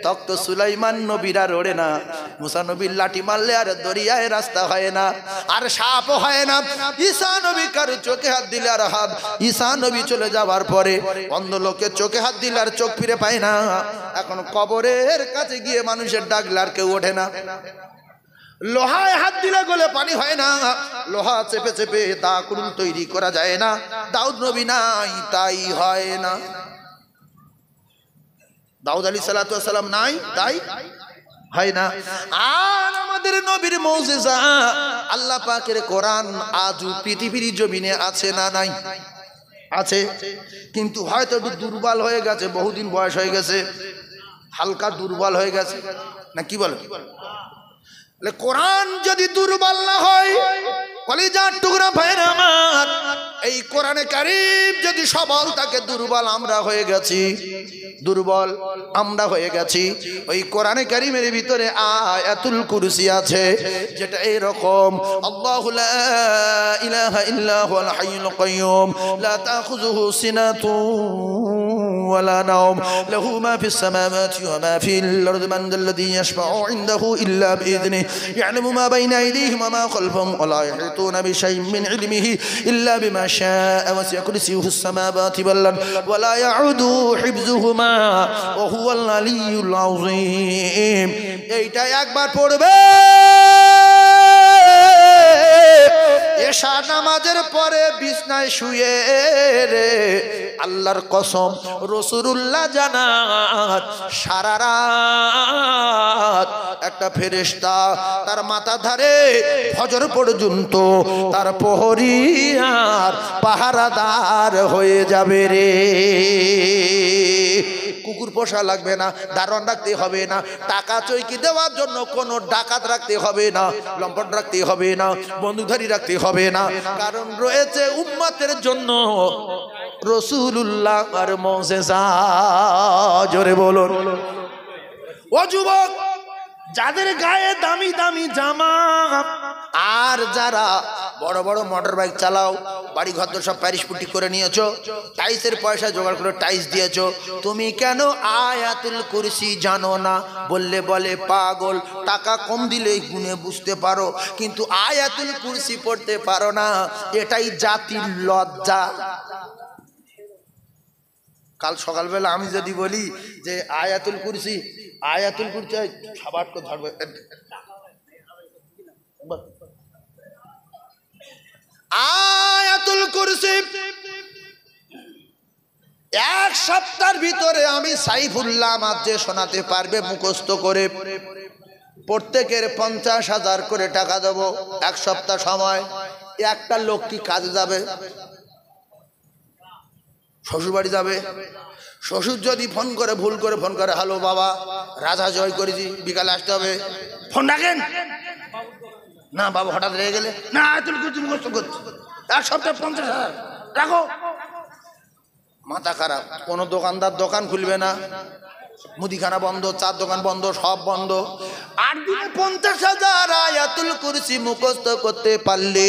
তক্ত সুলাইমান নবীর আর ওড়ে না, মুসা নবীর লাঠি মারলে আর দরিয়ায় রাস্তা হয় না, আর সাপও হয় না। ঈসা নবী কারো চোখে হাত দিলে আর হাত, ঈসা নবী চলে যাওয়ার পরে অন্ধ লোকের চোখে হাত দিলে আর চোখ ফিরে পায় না। এখন কবরের কাছে গিয়ে মানুষের ডাকলে আর কেউ ওঠে না। লোহায় হাত দিলে গলে পানি হয় না, লোহা চেপে চেপে দা কুড়ুল তৈরি করা যায় না। দাউদ নবী নাই, তাই হয় না। দাউদ আলাইহিস সালাতু ওয়াস সালাম নাই, তাই হয় না। আর আমাদের নবীর মুজিজা আল্লাহ পাকের কোরআন আজও পৃথিবীর জমিনে আছে না নাই? আছে, কিন্তু হয়তো একটু দুর্বল হয়ে গেছে, বহুদিন বয়স হয়ে গেছে, হালকা দুর্বল হয়ে গেছে, না কি বলে? কোরআন যদি দুর্বল না হয়, কলিজার টুকরা ভাইরা আমার, এই কোরআনে কারীম যদি সবল থাকে, দুর্বল আমরা হয়ে গেছি, দুর্বল আমরা হয়ে গেছি। ওই কোরআনে কারীমের ভিতরে আয়াতুল কুরসি আছে, যেটা এরকম, আল্লাহু লা ইলাহা ইল্লা হুয়াল হাইয়ুল কাইয়ুম লা তাখুযুহু সিনাতুন ولا نوم له ما في السماوات وما في الأرض من ذا الذي يشفع عنده إلا بإذنه يعلم ما بين أيديهم وما خلفهم ولا يحيطون بشيء من علمه إلا بما شاء وسع كرسيه السماوات والأرض ولا يعود حفظهما وهو العلي العظيم এইটা একবার পড়বে এশা নামাজের পরে বিছনায় শুয়ে রে আল্লাহর কসম রাসূলুল্লাহ জানাত সারা রাত একটা ফেরেশতা তার মাথা ধারে ফজর পর্যন্ত তার প্রহরী আর পাহারাদার হয়ে যাবে রে কুকুর পোষা লাগবে না দারোয়ান রাখতে হবে না টাকা চৈকি দেওয়ার জন্য কোনো ডাকাত রাখতে হবে না লম্পট রাখতে হবে না বন্দুকধারী রাখতে হবে না কারণ রয়েছে উম্মতের জন্য রাসূলুল্লাহ আর মুজিজা জোরে বলুন ও যুবক যাদের গায়ে দামি দামি জামা আর যারা বড় বড় মোটর বাইক চালাও বাড়ি ঘর সব প্যারিস পুটি করে নিয়েছো টাইসের পয়সা জোগাড় করে টাইস দিয়েছো তুমি কেন আয়াতুল কুরসি জানো না বললে বলে পাগল টাকা কম দিলে গুনে বুঝতে পারো কিন্তু আয়াতুল কুরসি পড়তে পারো না এটাই জাতির লজ্জা কাল সকালবেলা আমি যদি বলি যে আয়াতুল কুরসি সবার তো ধরবে আয়াতুল কুরসি এক সপ্তাহের ভিতরে আমি সাইফুল্লাহ মাঝে শোনাতে পারবে মুখস্থ করে প্রত্যেকের 50,000 করে টাকা দেবো এক সপ্তাহ সময় একটা লোক কি কাজে যাবে শ্বশুর বাড়ি যাবে শ্বশুর যদি ফোন করে ভুল করে ফোন করে হ্যালো বাবা রাজা জয় করেছি বিকালে আসতে হবে ফোন রাখেন না বাবা হঠাৎ রেগে গেলে না আয়াতুল কুরসি মুখস্থ করছি এক সপ্তাহে 50,000 রাখো মাথা খারাপ কোনো দোকানদার দোকান খুলবে না মুদিখানা বন্ধ চার দোকান বন্ধ সব বন্ধ 8 দিনে 50,000 আয়াতুল কুরসি মুখস্থ করতে পারলে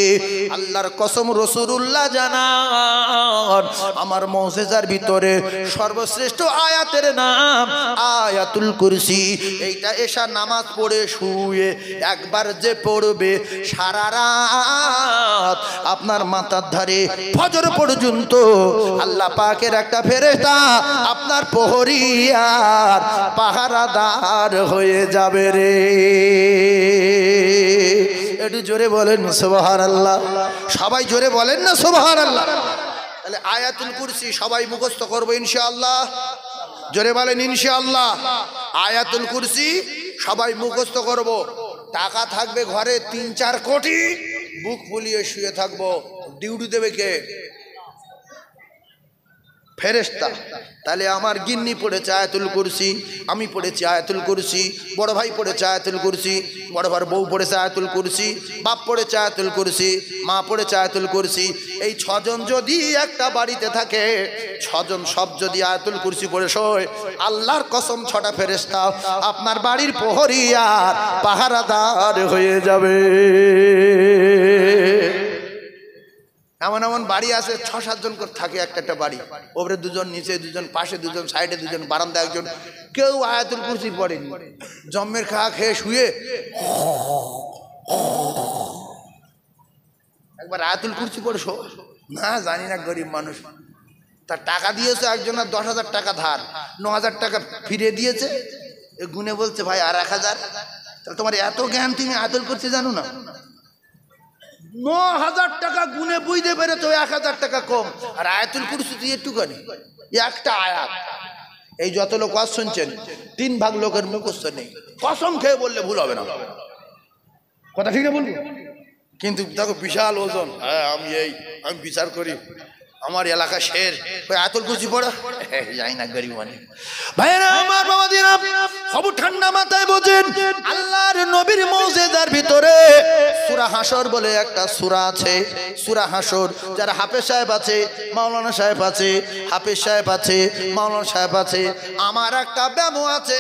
আল্লাহর কসম রাসূলুল্লাহ জানান আমার মুজিজার ভিতরে সর্বশ্রেষ্ঠ আয়াতের নাম আয়াতুল কুরসি এইটা এশা নামাজ পড়ে শুয়ে একবার যে পড়বে সারা রাত আপনার মাথার ধারে ফজর পর্যন্ত আল্লাহ পাকের একটা ফেরেশতা আপনার প্রহরীয়া পাহারাদার হয়ে যাবে রে একটু জোরে বলেন সুবহানাল্লাহ সবাই জোরে বলেন না সুবহানাল্লাহ তাহলে আয়াতুল কুরসি সবাই মুখস্থ করব ইনশাআল্লাহ জোরে বলেন ইনশাআল্লাহ আয়াতুল কুরসি সবাই মুখস্থ করব টাকা থাকবে ঘরে 3-4 কোটি বুক ফুলিয়ে শুয়ে থাকবো ডিউটি দেবে কে ফেরেশতা তাহলে আমার গিন্নি পড়েছে আয়াতুল কুরসি আমি পড়েছি আয়াতুল কুরসি বড় ভাই পড়েছে আয়াতুল কুরসি বড় ভাইয়ের বউ পড়েছে আয়াতুল কুরসি বাপ পড়েছে আয়াতুল কুরসি মা পড়েছে আয়াতুল কুরসি এই 6 জন যদি একটা বাড়িতে থাকে 6 জন সব যদি আয়াতুল কুরসি পড়ে শোয় আল্লাহর কসম 6টা ফেরেশতা আপনার বাড়ির প্রহরী আর পাহারাদার হয়ে যাবে এমন এমন বাড়ি আছে 6-7 জন করে থাকে একটা বাড়ি ওপরে 2 জন নিচে 2 জন পাশে 2 জন সাইডে 2 জন বারান্দায় একজন কেউ আয়াতুল কুরসি পড়েনি জম্মের খাওয়া খেয়ে শুয়ে একবার আয়াতুল কুরসি পড়ছো না জানি না গরিব মানুষ তার টাকা দিয়েছে একজনের 10,000 টাকা ধার 9,000 টাকা ফিরে দিয়েছে গুনে বলছে ভাই আর 1,000 তাহলে তোমার এত জ্ঞান তুমি আয়াতুল কুরসি জানো না 9,000 টাকা গুনে বুঝতে পেরেছো 1,000 টাকা কম আর আয়াতুল কুরসি দিয়ে একটুখানি একটা আয়াত এই যত লোক ওয়াজ শুনছেন 3 ভাগ লোকের মুখস্থ নেই কসম খেয়ে বললে ভুল হবে না কথা ঠিক না বলবো কিন্তু দেখো বিশাল ওজন হ্যাঁ আমি বিচার করি আমার এলাকা শের ওই আয়াতুল কুরসি পড়া যাই না গরিব মানে ভাইরা আমার বাবাজিরা সব ঠান্ডা মাথায় বোঝেন আল্লাহর নবীর মুজিজার ভিতরে সূরা হাসর বলে একটা সূরা আছে সূরা হাসর যারা হাফেজ সাহেব আছে মাওলানা সাহেব আছে হাফেজ সাহেব আছে মাওলানা সাহেব আছে আমার একটা ব্যামো আছে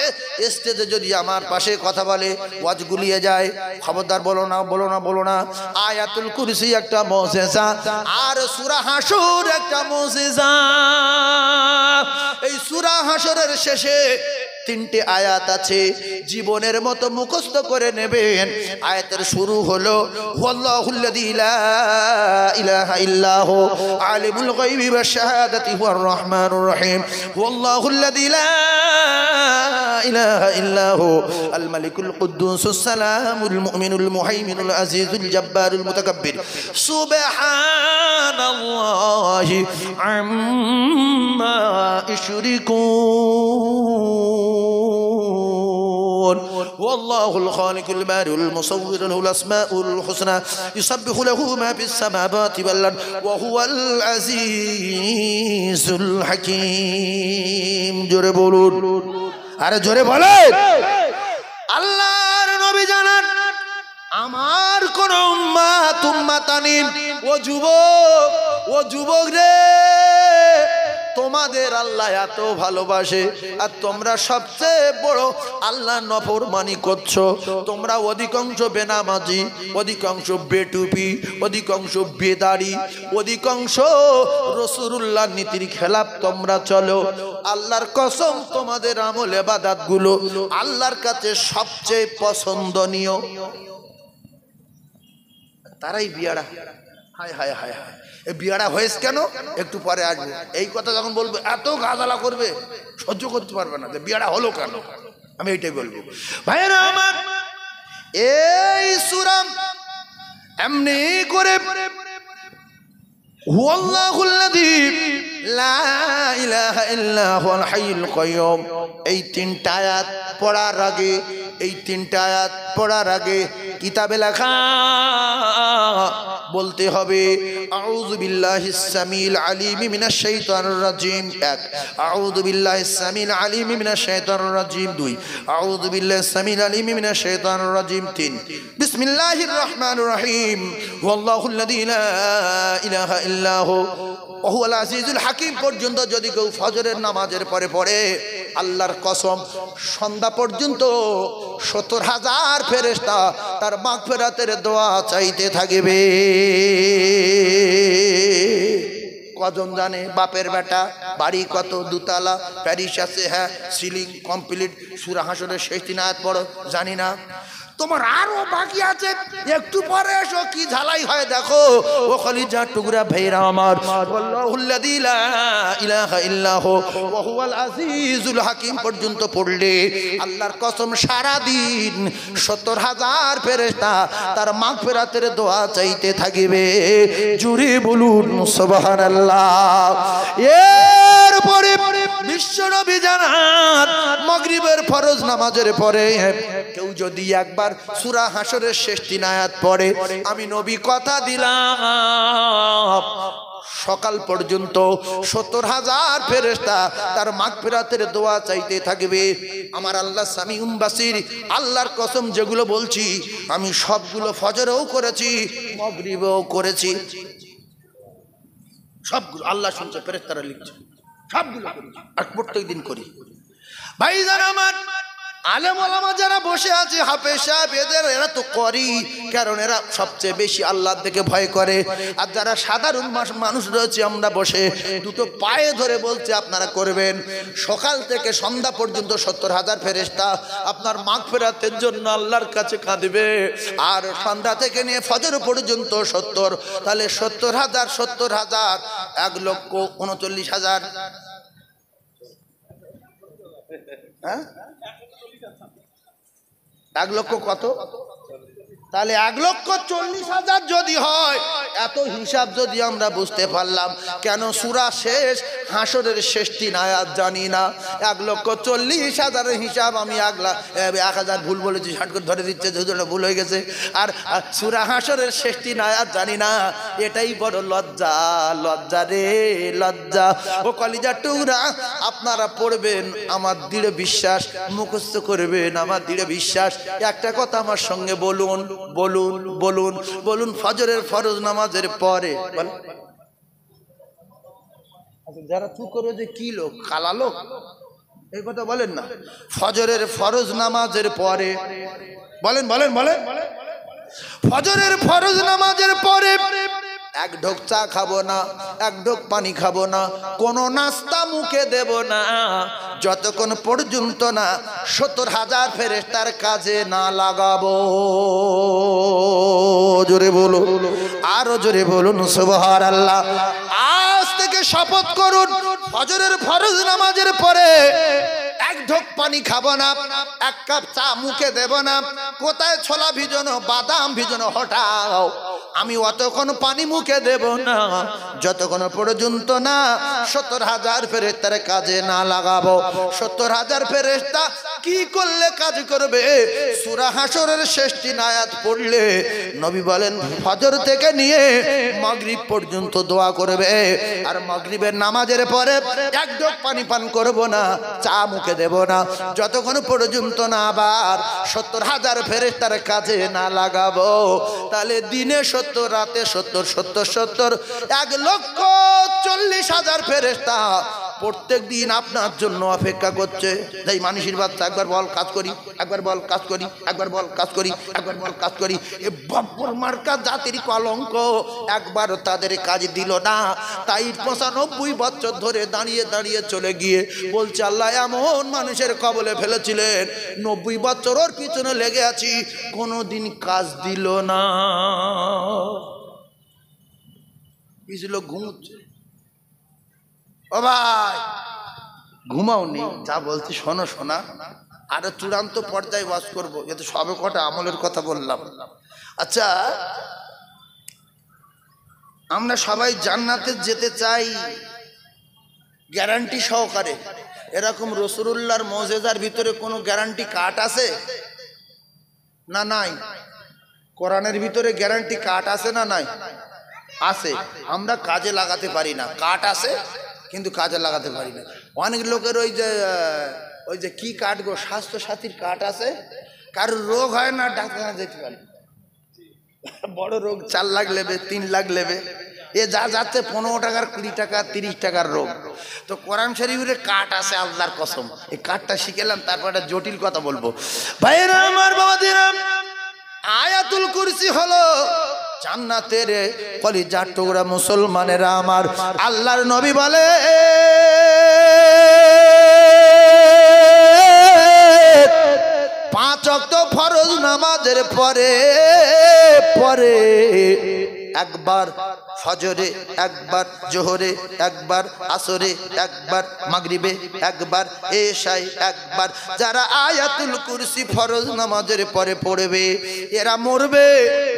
স্টেজে যদি আমার পাশে কথা বলে ওয়াজ গুলিয়ে যায় খবরদার বলো না আয়াতুল কুরসি একটা মুজিজা আর সূরা হাসর একটা মুজিজা এই হাসরের শেষে তিনটে আয়াত আছে, জীবনের মতো মুখস্থ করে নেবেন। আয়াতের শুরু হলো ওয়াল্লাহুল্লাযী লা ইলাহা ইল্লাহু আলিমুল গায়বি ওয়াশ শাহাদাতি হুয়ার রহমানুর রহিম, ওয়াল্লাহুল্লাযী লা ইলাহা ইল্লাহু আল মালিকুল কুদ্দুসুস সালামুল মুমিনুল মুহাইমিনুল আজিজুল জাব্বারুল মুতাকাব্বির, সুবহানাল্লাহি আম্মা ইশরিকুন, ওয়াল্লাহুল খালিকুল বারিউল মুসাওবির লাহুল আসমাউল হুসনা ইউসাব্বিহু লাহু মা ফিস সামাওয়াতি ওয়াল আরদ ওয়া হুয়াল আজিজুল হাকীম। জোরে বলুন, আরে জোরে বলেন। আল্লাহর নবী জানান, আমার কোন উম্মাত উম্মাতানিন, ও যুবক রে, তোমাদের আল্লাহ এত ভালোবাসে আর তোমরা সবচেয়ে বড় আল্লাহ নফরমানি করছো। তোমরা অধিকাংশ বেনামাজি, অধিকাংশ বেটুপি, অধিকাংশ বেদারি, অধিকাংশ রাসূলুল্লাহ নীতির খেলাফ তোমরা চলো। আল্লাহর কসম, তোমাদের আমল ইবাদত গুলো আল্লাহর কাছে সবচেয়ে পছন্দনীয়। তারাই বিয়ারা। হায় হায় হায় হায়, এই বিয়ারা হয়েছে কেন? একটু পরে আসবো। এই কথা যখন বলবো এত গাদালা করবে, সহ্য করতে পারবে না যে বিয়ারা হলো কেন। আমি এইটাই বলবো। ভাইরা আমার, এই সূরা এমনি করে হুয়াল্লাহুল্লাযী লা ইলাহা ইল্লা হুয়াল হাইয়ুল কাইয়্যুম, এই তিনটা আয়াত পড়ার আগে, এই তিনটা আয়াত পড়ার আগে কিতাবে লেখা বলতে হবে আউযু বিল্লাহিস সামিল আলিম মিনাশ শাইতানির রাজিম। এক, আউযু বিল্লাহিস সামিল আলিম মিনাশ শাইতানির রাজিম। দুই, আউযু বিল্লাহিস সামিল আলিম মিনাশ শাইতানির রাজিম। তিন, বিসমিল্লাহির রহমানির রহিম, ওয়াল্লাহুল্লাযী লা ইলাহা ইল্লাহু ওয়া হুয়াল আজিজুল হাকীম পর্যন্ত যদি কেউ ফজরের নামাজের পরে পড়ে, আল্লাহর কসম সন্ধ্যা পর্যন্ত ৭০,০০০ ফেরেশতা তার মাগফিরাতের দোয়া চাইতে থাকবে। কজন জানে? বাপের বেটা, বাড়ি কত, দুতলা, প্যারিস আছে, হ্যাঁ, সিলিং কমপ্লিট। সূরা হাসরের শেষ ৩ আয়াত পড়ো, জানি না। তোমার আরো বাকি আছে, একটু পরে এসো, কি ঝালাই হয় দেখো। ও কলিজার টুকরা ভাইরা আমার, আল্লাহুল্লাযী লা ইলাহা ইল্লাহু ওয়া হুয়াল আজিজুল হাকীম পর্যন্ত পড়লে আল্লাহর কসম সারা দিন ৭০,০০০ ফেরেশতা তার মাগফিরাতের দোয়া চাইতে থাকবে। জুরে বলুন সুবহানাল্লাহ। এরপরে বিশ্বনবী জানান, মাগরিবের ফরজ নামাজের পরে কেউ যদি একবার সূরা হাসরের শেষ ৩ আয়াত পড়ে, আমি নবী কথা দিলাম সকাল পর্যন্ত ৭০,০০০ ফেরেশতা তার মাগফিরাতের দোয়া চাইতে থাকবে। আমার আল্লাহ সামিউম বাসির, আল্লাহর কসম যেগুলো বলছি আমি সবগুলো ফজরেও করেছি, মাগরিবেও করেছি, সবগুলো আল্লাহ শুনছে, ফেরেশতারা লিখছে, সবগুলো করেছি আর প্রত্যেকদিন করি। ভাইজান আমার, আলেম ওলামা যারা বসে আছে, হাফেজ সাহেব, এরা তো করি, কারণ এরা সবচেয়ে বেশি আল্লাহর দিকে ভয় করে। আর যারা সাধারণ মানুষ রয়েছে, আমরা বসে দুটো পায়ে ধরে বলছে আপনারা করবেন। সকাল থেকে সন্ধ্যা পর্যন্ত ৭০,০০০ ফেরেশতা আপনার মাগফিরাতের জন্য আল্লাহর কাছে কাঁদবে। আর সন্ধ্যা থেকে নিয়ে ফজর পর্যন্ত ৭০, তাহলে ৭০,০০০ ৭০,০০০ ১,৩৯,০০০। হ্যাঁ, ১,০০,০০০ কত? তাহলে ১,৪০,০০০ যদি হয়, এত হিসাব যদি আমরা বুঝতে পারলাম, কেন সূরা শেষ হাসরের শেষ ৩ আয়াত জানি না? ১,৪০,০০০ হিসাব আমি ১,০০০ ভুল বলেছি, ষাট করে ধরে দিচ্ছে, যেহেতু ভুল হয়ে গেছে। আর সূরা হাসরের শেষ ৩ আয়াত জানি না, এটাই বড় লজ্জা। লজ্জা রে লজ্জা। ও কলিজার টুকরা, আপনারা পড়বেন, আমার দৃঢ় বিশ্বাস, মুখস্থ করবেন, আমার দৃঢ় বিশ্বাস। একটা কথা আমার সঙ্গে বলুন, বলুন বলুন বলুন, ফজরের ফরজ নামাজের পরে, যারা চুপ করো যে কি লোক, কালা লোক, এই কথা বলেন না। ফজরের ফরজ নামাজের পরে বলেন বলেন বলেন, ফজরের ফরজ নামাজের পরে এক ঢোক চা খাবো না, এক ঢোক পানি খাবো না, কোনো নাস্তা মুখে দেব না, যতক্ষণ পর্যন্ত না 70,000 ফেরেশতার কাজে না লাগাবো। জোরে বলুন, আরো জোরে বলুন সুবহানাল্লাহ। আজ থেকে শপথ করুন, ফজরের ফরজ নামাজের পরে এক ঢোক পানি খাবো না, এক কাপ চা মুখে দেব না, কোথায় ছোলা ভিজানো বাদাম ভিজানো হটাও, আমি অতক্ষণ পানি মুখে দেব না যতক্ষণ পর্যন্ত না 70,000 ফেরেশতার কাজে না লাগাবো। 70,000 ফেরেশতা কি করলে কাজ করবে? সূরা হাশরের শেষ 3 আয়াত পড়লে নবী বলেন ফজর থেকে নিয়ে মাগরিব পর্যন্ত দোয়া করবে, আর মাগরিবের নামাজের পরে এক ঢোক পানি পান করব না, চা মুখে দেব না যতক্ষণ পর্যন্ত না আবার 70,000 ফেরেশতার কাজে না লাগাবো। তাহলে দিনে 70, রাতে 70, 70, 70, 1,40,000 ফেরেশতা প্রত্যেক দিন আপনার জন্য অপেক্ষা করছে। তাই মানুষের বাচ্চা একবার বল কাজ করি, একবার বল কাজ করি, একবার বল কাজ করি, একবার বল কাজ করি। এ বাব্বর মার্কা জাতির কলঙ্ক, একবার তাদের কাজ দিল না, তাই 95 বছর ধরে দাঁড়িয়ে দাঁড়িয়ে চলে গিয়ে বলছে আল্লাহ এমন মানুষের কবলে ফেলেছিলেন 90 বছর ওর পিছনে লেগে আছি, কোনোদিন কাজ দিল না। কিছু লোক ঘুমোচ্ছে। ও ভাই ঘুমাও নি, যা বলছি শোনো শোনা, আরো চূড়ান্ত পর্যায়ে বাস করবো, কিন্তু সবে কটা আমলের কথা বললাম। আচ্ছা, আমরা সবাই জান্নাতে যেতে চাই গ্যারান্টি সহকারে, এরকম রাসূলুল্লাহর মুজিজার ভিতরে কোনো গ্যারান্টি কার্ড আছে না? নাই। কোরআনের ভিতরে গ্যারান্টি কার্ড আছে না? নাই, আছে। আমরা কাজে লাগাতে পারি না, কার্ড আছে কিন্তু কাজে লাগাতে পারি না। অনেক লোকের ওই যে কি কার্ড গো, স্বাস্থ্য সাথীর কার্ড আছে, কারোর রোগ হয় না ডাক্তার যেতে পারে, বড় রোগ 4 লাখ লেবে, 3 লাখ লেবে, এ যা যাচ্ছে 15 টাকার 20 টাকা 30 টাকার রোগ। তো কোরআন শরীফের কার্ড আছে আল্লাহর কসম, এই কার্ডটা শিখেলাম, তারপর একটা জটিল কথা বলবো। ভাইরা আমার, বাবাদিরা, আয়াতুল কুরসি হলো জান্নাতের কলিজার টুকরা। মুসলমানেরা আমার, আল্লাহর নবী বলে 5 ওয়াক্ত ফরজ নামাজের পরে পরে একবার ফজরে, একবার জোহরে, একবার আসরে, একবার মাগরিবে, একবার এশায়, একবার যারা আয়াতুল কুরসি ফরজ নামাজের পরে পড়বে এরা মরবে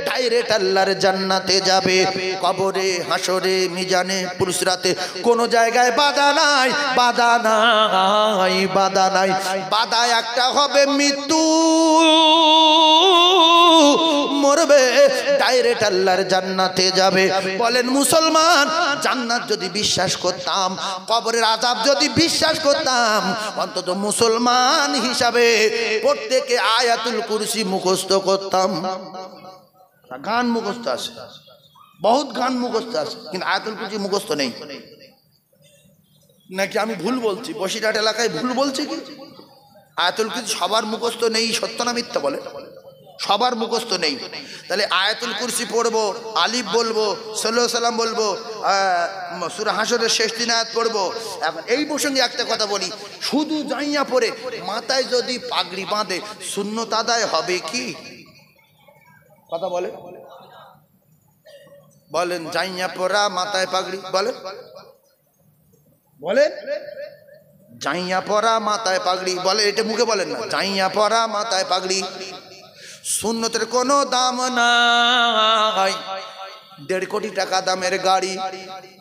ডাইরেক্ট আল্লাহর জান্নাতে যাবে। কবরে, হাসরে, মিজানে, পুরসরাতে কোনো জায়গায় বাধা নাই, বাধা নাই, বাধা নাই। বাধা একটা হবে মৃত্যু, মরবে ডাইরেক্ট আল্লাহর জান্নাতে যাবে। বলেন মুসলমান, জান্নাত যদি বিশ্বাস করতাম, কবরের আযাব যদি বিশ্বাস করতাম, অন্তত মুসলমান হিসাবে প্রত্যেকে আয়াতুল কুরসি মুখস্থ করতাম। গান মুখস্থ আছে, বহুত গান মুখস্থ আছে, কিন্তু আয়াতুল কুরসি মুখস্থ নেই। নাকি আমি ভুল বলছি? বসিরহাট এলাকায় ভুল বলছি কি? আয়াতুল কুরসি সবার মুখস্থ নেই, সত্য না মিথ্যা বলে? সবার মুখস্থ নেই। তাহলে আয়াতুল কুরসি পড়বো, আলিফ বলবো, সাল্লাল্লাহু আলাইহি সাল্লাম বলবো, সূরা হাশরের শেষ 3 আয়াত পড়বো। এখন এই প্রসঙ্গে একটা কথা বলি, শুধু জাইয়া পড়ে মাথায় যদি পাগড়ি বাঁধে সুন্নত আদায় হবে কি? কথা বলে বলেন, জাইয়া পড়া মাথায় পাগড়ি, বলেন বলেন, জাইয়া পড়া মাথায় পাগড়ি, বলে এটা মুখে বলেন না, জাইয়া পড়া মাথায় পাগড়ি সুন্নতের কোনো দাম নাই। 1.5 কোটি টাকা দামের গাড়ি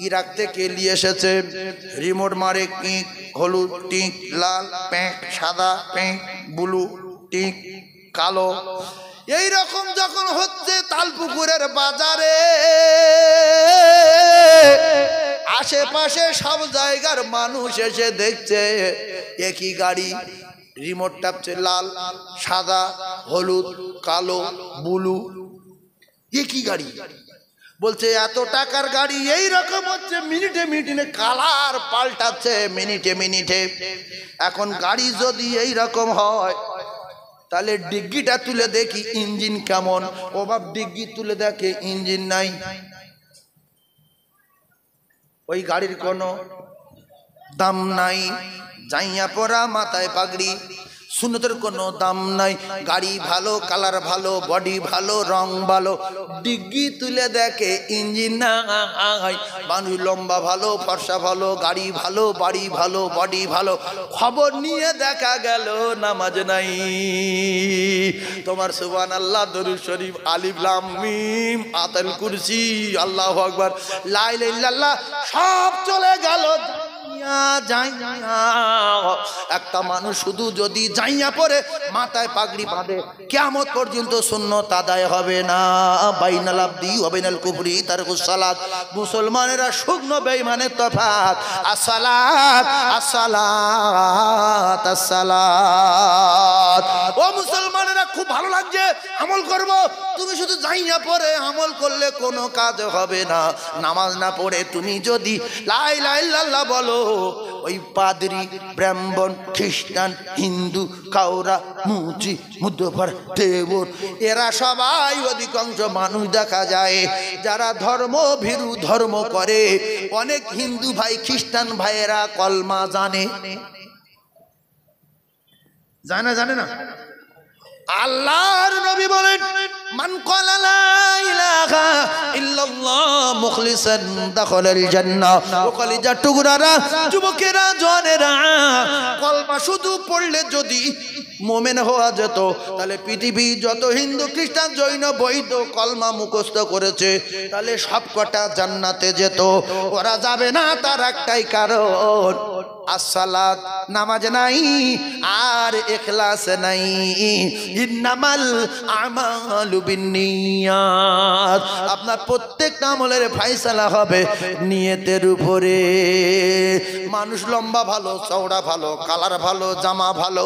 ইরাক থেকে নিয়ে এসেছে, রিমোট মারে টিক, হলুদ টিক, লাল প্যাঁক, সাদা প্যাঁক, ব্লু টিক, কালো। এই রকম যখন হচ্ছে তালপুকুরের বাজারে, আশেপাশে সব জায়গার মানুষ এসে দেখছে একই গাড়ি, রিমোট টাপছে লাল, সাদা, হলুদ, কালো, ব্লু, একই গাড়ি। বলছে এত টাকার গাড়ি এই রকম হচ্ছে, মিনিটে মিনিটে কালার পাল্টাচ্ছে, মিনিটে মিনিটে। এখন গাড়ি যদি এই রকম হয় তাহলে ডিগ্গিটা তুলে দেখি ইঞ্জিন কেমন। ও বাপ, ডিগ্গি তুলে দেখে ইঞ্জিন নাই। ওই গাড়ির কোনো দাম নাই। জাইয়া পরা, মাথায় পাগড়ি, সুন্নতের কোনো দাম নাই। গাড়ি ভালো, কালার ভালো, বডি ভালো, রং ভালো, ডিগ্গি তুলে দেখে ইঞ্জিন নাই। মানুষ লম্বা ভালো, ফর্সা ভালো, গাড়ি ভালো, বাড়ি ভালো, বডি ভালো, খবর নিয়ে দেখা গেল নামাজ নাই। তোমার সুবহানাল্লাহ, দরুদ শরীফ, আলিফ লাম মিম, আয়াতুল কুরসি, আল্লাহু আকবার, লা ইলাহা ইল্লাল্লাহ সব চলে গেল। একটা মানুষ শুধু যদি জাইয়া পরে, মাথায় পাগড়ি বাঁধে, কিয়ামত পর্যন্ত সুন্নত আদায় হবে না। বাইনাল আবদি ওয়া বাইনাল কুফরি তারকুস সালাত। মুসলমানেরা শুকনো বেঈমানের তফাত। আসসালাত আসসালাত আসসালাত। ও মুসলমানেরা, খুব ভালো লাগছে, আমল করব। তুমি শুধু জাইয়া পরে আমল করলে কোনো কাজ হবে না। নামাজ না পড়ে তুমি যদি লা ইলাহা ইল্লাল্লাহ বলো, ওই পাদ্রী, ব্রাহ্মণ, খ্রিস্টান, হিন্দু, কাউরা, মুচি, মুদ্দফার, দেবর, এরা সবাই অধিকাংশ মানুষ দেখা যায় যারা ধর্ম ভীরু ধর্ম করে। অনেক হিন্দু ভাই, খ্রিস্টান ভাইয়েরা কলমা জানে জানে না। আল্লাহর নবী বলেন, মান ক্বালা লা ইলাহা ইল্লাল্লাহ মুখলিসান দাখালাল জান্নাহ। ও কলিজার টুকরারা, যুবকেরা, জওয়ানেরা, কলমা শুধু পড়লে যদি মুমিন হওয়া যেত, তাহলে পৃথিবী যত হিন্দু, খ্রিস্টান, জৈন, বৌদ্ধ কলমা মুখস্থ করেছে, তাহলে সবকটা জান্নাতে যেত। ওরা যাবে না, তার একটাই কারণ, আসসালাত, নামাজ নাই, আর ইখলাস নাই। ইন্নামাল আমালু বিন্নিয়াত। আপনার প্রত্যেকটা আমলের ফায়সালা হবে নিয়তের উপরে। মানুষ লম্বা ভালো, চওড়া ভালো, কালার ভালো, জামা ভালো,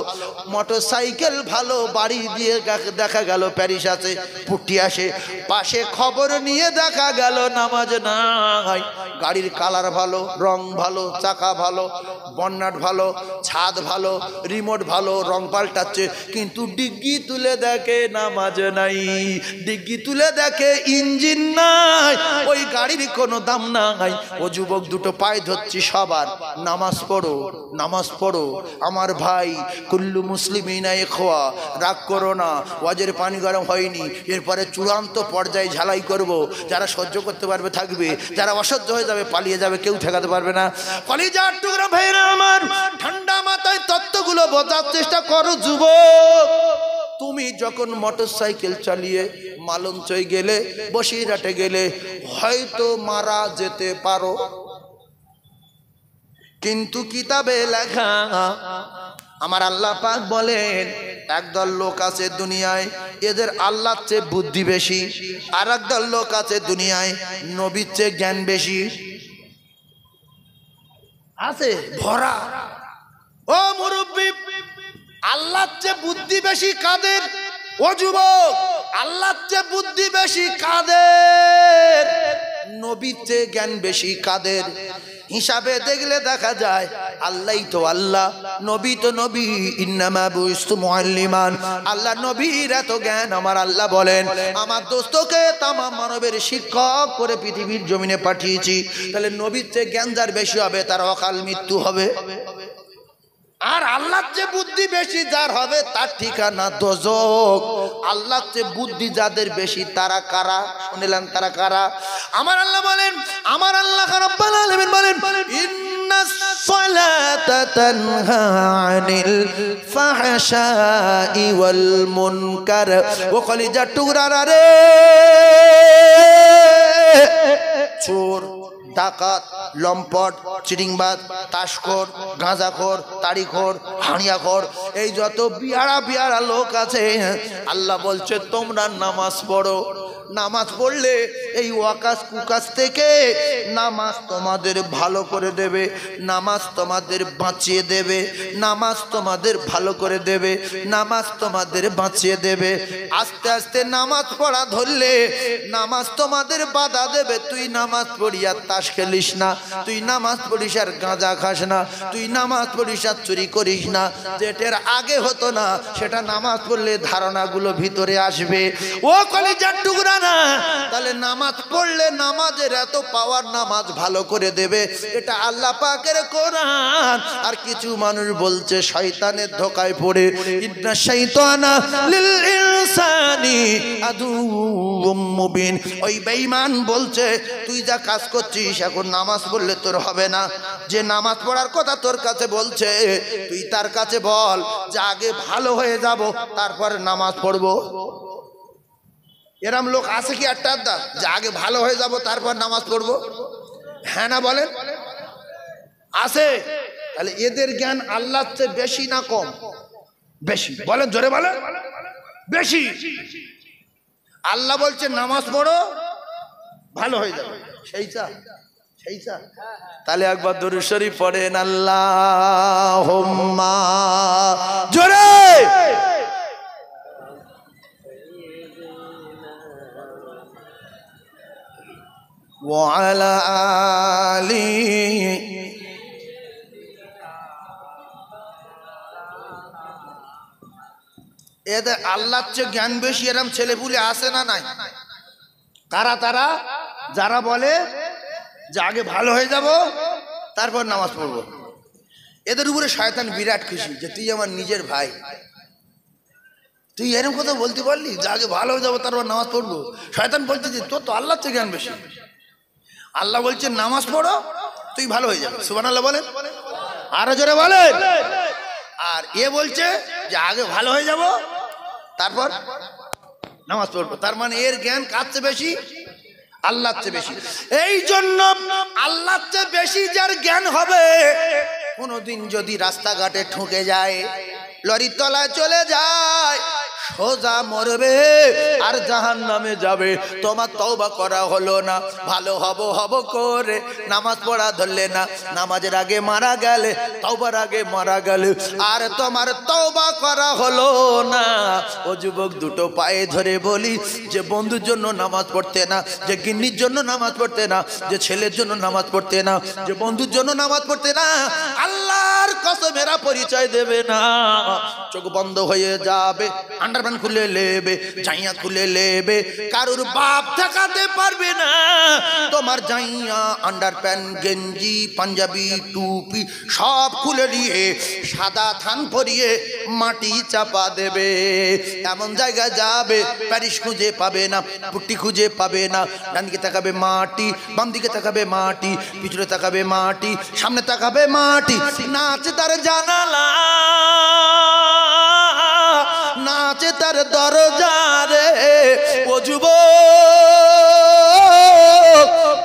মোটরসাইকেল ভালো, বাড়ি দিয়ে দেখা গেল প্যারিস আছে, পুটি আসে, পাশে খবর নিয়ে দেখা গেল নামাজ নাই। গাড়ির কালার ভালো, রং ভালো, চাকা ভালো, বন্নাট ভালো, ছাদ ভালো, রিমোট ভালো, রং পাল্টাচ্ছে, কিন্তু ডিগ্গি তুলে দেখে নামাজ নাই। ডিগ্গি তুলে দেখে ইঞ্জিন নাই, ওই গাড়ির কোনো দাম নাই। ও যুবক, দুটো পায়ে ধরছি সবার, নামাজ পড়ো, নামাজ পড়ো আমার ভাই। কুল্লু মুসলিমিনা ইখওয়া, রাগ করো না, ওয়াজের পানি গরম হয়নি। এরপরে চূড়ান্ত পর্যায়ে ঝালাই করব। যারা সহ্য করতে পারবে থাকবে, যারা অসহ্য হয়ে যাবে পালিয়ে যাবে, কেউ ঠেকাতে পারবে না। কলিজার টুকরা ভাইরা আমার, ঠান্ডা মাথায় তত্ত্বগুলো বোঝার চেষ্টা করো যুবক। তুমি যখন মোটরসাইকেল চালিয়ে মালঞ্চই গেলে, বসিরহাটে গেলে, হয়তো মারা যেতে পারো, কিন্তু কিতাবে লেখা আমার আল্লাহ পাক বলেন, একদল লোক আছে দুনিয়ায়, এদের আল্লাহর চেয়ে বুদ্ধি বেশি। আর একদল লোক আছে দুনিয়ায়, নবীর চেয়ে জ্ঞান বেশি। আছে ভরা। ও মুরব্বি, আল্লাহর চেয়ে বুদ্ধি বেশি কাদের? ও যুবক, আল্লাহর চেয়ে বুদ্ধি বেশি কাদের? নবীর চেয়ে জ্ঞান বেশি কাদের? হিসাবে দেখলে দেখা যায় আল্লাহই তো আল্লাহ, নবী তো নবী। ইন্নামা বুইস্তু মুআল্লিমান। আল্লাহ নবীর এত জ্ঞান, আমার আল্লাহ বলেন, আমার দোস্তকে তামাম মানবের শিক্ষক করে পৃথিবীর জমিনে পাঠিয়েছি। তাহলে নবীর চেয়ে জ্ঞান যার বেশি হবে, তার অকাল মৃত্যু হবে। আর আল্লাহর চেয়ে বুদ্ধি বেশি যার হবে, তার ঠিকানা দোজখ। আল্লাহর চেয়ে বুদ্ধি যাদের বেশি, তারা কারা? শুনলেন, তারা কারা? আমার আল্লাহ বলেন, আমার আল্লাহ রাব্বুল আলামিন বলেন, ইন্নাস সালাতা তানহা আনিল ফাহশাই ওয়াল মুনকার। ও কলিজার টুকরারা রে, চোর, ডাকাত, লম্পট, চিটিংবাজ, তাসখোর, গাঁজাখোর, তাড়িখোর, হাঁড়িয়াখোর, এই যত বিয়ারা বিয়ারা লোক আছে, আল্লাহ বলছে তোমরা নামাজ পড়ো। নামাজ পড়লে এই ওয়াকাস কুকাস থেকে নামাজ তোমাদের ভালো করে দেবে, নামাজ তোমাদের বাঁচিয়ে দেবে, নামাজ তোমাদের ভালো করে দেবে, নামাজ তোমাদের বাঁচিয়ে দেবে। আস্তে আস্তে নামাজ পড়া ধরলে নামাজ তোমাদের বাধা দেবে। তুই নামাজ পড়িয়া তাস খেলিস না, তুই নামাজ পড়িস আর গাঁজা খাস না, তুই নামাজ পড়িস আর চুরি করিস না। যেটার আগে হতো না, সেটা নামাজ পড়লে ধারণাগুলো ভিতরে আসবে। ও কলিজার টুকরা না, তাহলে নামাজ পড়লে নামাজের এত পাওয়ার, নামাজ ভালো করে দেবে, এটা আল্লাহ পাকের কোরআন। আর কিছু মানুষ বলছে শয়তানের ধোকায় পড়ে, ইন্না শাইতানা লিল ইনসানি আদুউম মুবিন। ওই বেঈমান বলছে তুই যা কাজ করছিস এখন নামাজ পড়লে তোর হবে না। যে নামাজ পড়ার কথা তোর কাছে বলছে, তুই তার কাছে বল যে আগে ভালো হয়ে যাব তারপর নামাজ পড়বো। এরম লোক আছে কি একটা আড্ডা, যে আগে ভালো হয়ে যাব তারপর নামাজ পড়বো? হ্যাঁ না বলেন, আছে? তাহলে এদের জ্ঞান আল্লাহর চেয়ে বেশি না কম? বেশি। বলেন, জোরে বলেন, বেশি। আল্লাহ বলছে নামাজ পড়ো ভালো হয়ে যাবে, সেইটা সেইটা। তাহলে একবার দরুদ শরীফ পড়েন, আল্লাহুম্মা জোরে ওয়া আলা আলি। এদের আল্লাহর চেয়ে জ্ঞান বেশি এরম ছেলেপুলে আসে না নাই? কারা তারা? যারা বলে যে আগে ভালো হয়ে যাব তারপর নামাজ পড়বো। এদের উপরে শয়তান বিরাট খুশি যে তুই আমার নিজের ভাই, তুই এরকম কথা বলতে পারলি যে আগে ভালো হয়ে যাবো তারপর নামাজ পড়বো। শয়তান বলছে যে তোর তো আল্লাহর চেয়ে জ্ঞান বেশি। আল্লাহ বলছে নামাজ পড়ো তুই ভালো হয়ে যাবে। সুবহানাল্লাহ বলেন, আরো জোরে বলেন। আর এ বলছে যে আগে ভালো হয়ে যাব তারপর নামাজ পড়বো। তার মানে এর জ্ঞান কার চেয়ে বেশি? আল্লাহর চেয়ে বেশি। এই জন্য আল্লাহর চেয়ে বেশি যার জ্ঞান হবে, কোনোদিন যদি রাস্তাঘাটে ঠুকে যায়, লরির তলায় চলে যায়, সোজা মরবে আর জাহান্নামে যাবে। তোমার তওবা করা হলো না, ভালো হব করে নামাজ পড়া ধরলে না, নামাজের আগে মারা গেলে, তওবার আগে মারা গেলে, আর তোমার তওবা করা হলো না। ও যুবক, দুটো পায়ে ধরে বলি, যে বন্ধুর জন্য নামাজ পড়তে না, যে গিন্নির জন্য নামাজ পড়তে না, যে ছেলের জন্য নামাজ পড়তে না, যে বন্ধুর জন্য নামাজ পড়তে না, আল্লাহর কসমেরা পরিচয় দেবে না। চোখ বন্ধ হয়ে যাবে, আন্ডারপ্যান্ট খুলে লেবে, জাইয়া খুলে লেবে, কারুর বাপ ঠেকাতে পারবে না। তোমার জাইয়া, আন্ডারপ্যান্ট, গেঞ্জি, পাঞ্জাবি, টুপি সব খুলে নিয়ে সাদা থান পরিয়ে মাটি চাপা দেবে। এমন জায়গায় যাবে প্যারিস খুঁজে পাবে না, পুট্টি খুঁজে পাবে না। ডান দিকে তাকাবে মাটি, বাম দিকে তাকাবে মাটি, পিছনে তাকাবে মাটি, সামনে তাকাবে মাটি। নাচে তার জানালা, নাচে তার দরজারে। ও যুবক,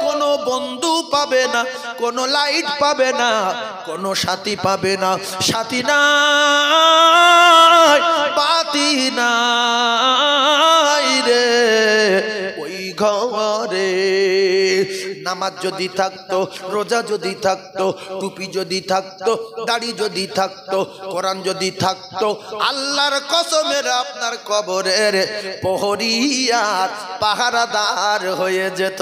কোনো বন্ধু পাবে না, কোনো লাইট পাবে না, কোনো সাথী পাবে না। সাথী নাই, বাতি নাই রে ওই ঘরে। নামাজ যদি থাকতো, রোজা যদি থাকতো, টুপি যদি থাকতো, দাড়ি যদি থাকতো, কোরআন যদি থাকতো, আল্লাহর কসমের আপনার কবরের প্রহরীয়ার পাহারাদার হয়ে যেত।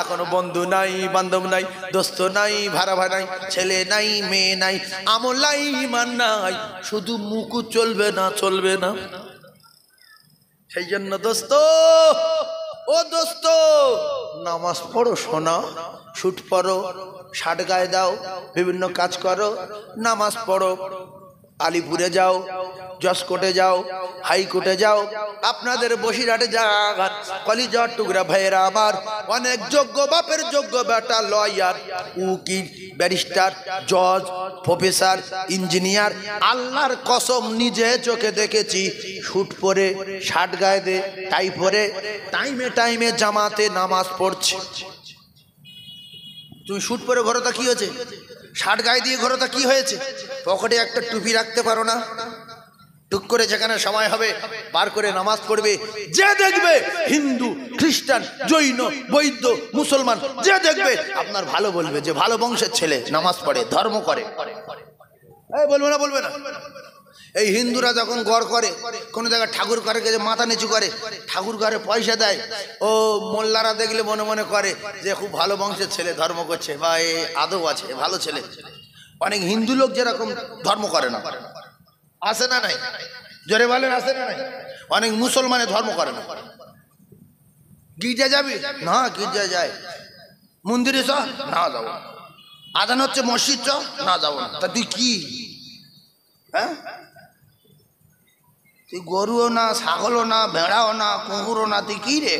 এখনো বন্ধু নাই, বান্ধব নাই, দোস্ত নাই, ভাড়া নাই, ছেলে নাই, মেয়ে নাই, আমল নাই, ইমান নাই, শুধু মুখু চলবে না, চলবে না। সেই জন্য দোস্ত, ও দোস্ত, নামাজ পড়ো সোনা, শুট পড়ো, শার্ট গায়ে দাও, বিভিন্ন কাজ করো, নামাজ পড়ো। আলিপুরে যাও, জসকোটে যাও, হাইকোর্টে যাও, আপনাদের বসিরহাটে যান, কলিজার টুকরা ভাইয়েরা আমার, অনেক যোগ্য বাপের যোগ্য বেটা, লয়ার, উকিল, ব্যারিস্টার, জজ, প্রফেসর, ইঞ্জিনিয়ার, আল্লাহর কসম নিজে চোখে দেখেছি, শুট পরে, শার্ট গায়ে দে, টাই পরে, টাইমে টাইমে জামাতে নামাজ পড়ছে। তুমি শুট পরে ঘরে তা কি হয়েছে? শার্ট গায়ে দিয়ে ঘরে তা কি হয়েছে? পকেটে একটা টুপি রাখতে পারো না? টুক করে যেখানে সময় হবে বার করে নামাজ পড়বে। যে দেখবে, হিন্দু, খ্রিস্টান, জৈন, বৌদ্ধ, মুসলমান, যে দেখবে আপনার ভালো বলবে যে ভালো বংশের ছেলে, নামাজ পড়ে, ধর্ম করে। বলবে না, বলবে না? এই হিন্দুরা যখন গড় করে, কোনো জায়গায় ঠাকুর ঘরে গেছে মাথা নিচু করে, ঠাকুর ঘরে পয়সা দেয়, ও মোল্লারা দেখলে মনে মনে করে যে খুব ভালো বংশের ছেলে, ধর্ম করছে, বা এ আদব আছে, ভালো ছেলে। অনেক হিন্দু লোক যেরকম ধর্ম করে না, আছে না নাই? জোরে বলেন, আছে না নাই? অনেক মুসলমানে ধর্ম করে না। গির্জা যাবি না, গির্জা যায়। মন্দিরে চ না, যাবো। আজান হচ্ছে মসজিদ চ না, যাবো না। তা তুই কি? হ্যাঁ, তুই গরুও না, ছাগলও না, ভেড়াও না, কুকুরও না, তুই কি রে?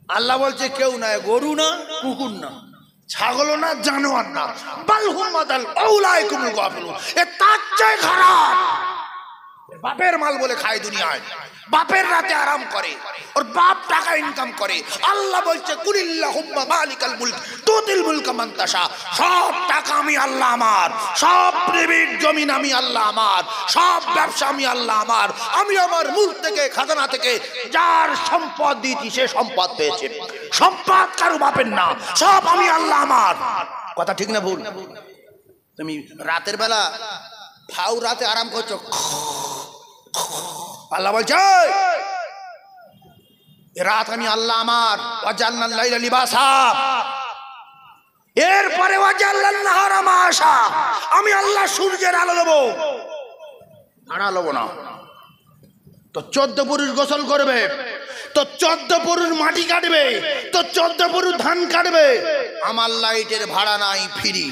আল্লাহ বলছে কেউ না, গরু না, কুকুর না, ছাগলও না, জানোয়ার না, বালহুম মাদাল আউলাইকুমুল গাফিলুন। এ তার চেয়ে খারাপ। বাপের মাল বলে খায় দুনিয়ায়, বাপের রাতে আরাম করে, ওর বাপ টাকা ইনকাম করে। আল্লাহ বলছে কুলিল্লাহুম্মা মালিকাল মুলক তুতিল মুলকা মান তাশা। সব টাকা আমি আল্লাহ আমার, সব পৃথিবীর জমিন আমি আল্লাহ আমার, সব ব্যবসা আমি আল্লাহ আমার। আমি আমার মুলক থেকে, খাজানা থেকে যার সম্পদ দিয়েছি সে সম্পদ পেয়েছে। সম্পদ কারো বাপের না, সব আমি আল্লাহ আমার। কথা ঠিক না ভুল? তুমি রাতের বেলা ফাউ রাতে আরাম করছো, আল্লাহ বলছে রাত আমি আল্লাহ আমার। ওয়াজালনাল লাইলা লিবাসা, এরপরে ওয়াজালনান নাহারা মাআশা। আমি আল্লাহ সূর্যের আলো দেবো, আড়া দেবো না। তো 14 পুরুষ গোসল করবে, তো 14 পুরুষ মাটি কাটবে, তো 14 পুরুষ ধান কাটবে। আমার লাইটের ভাড়া নাই, ফ্রি।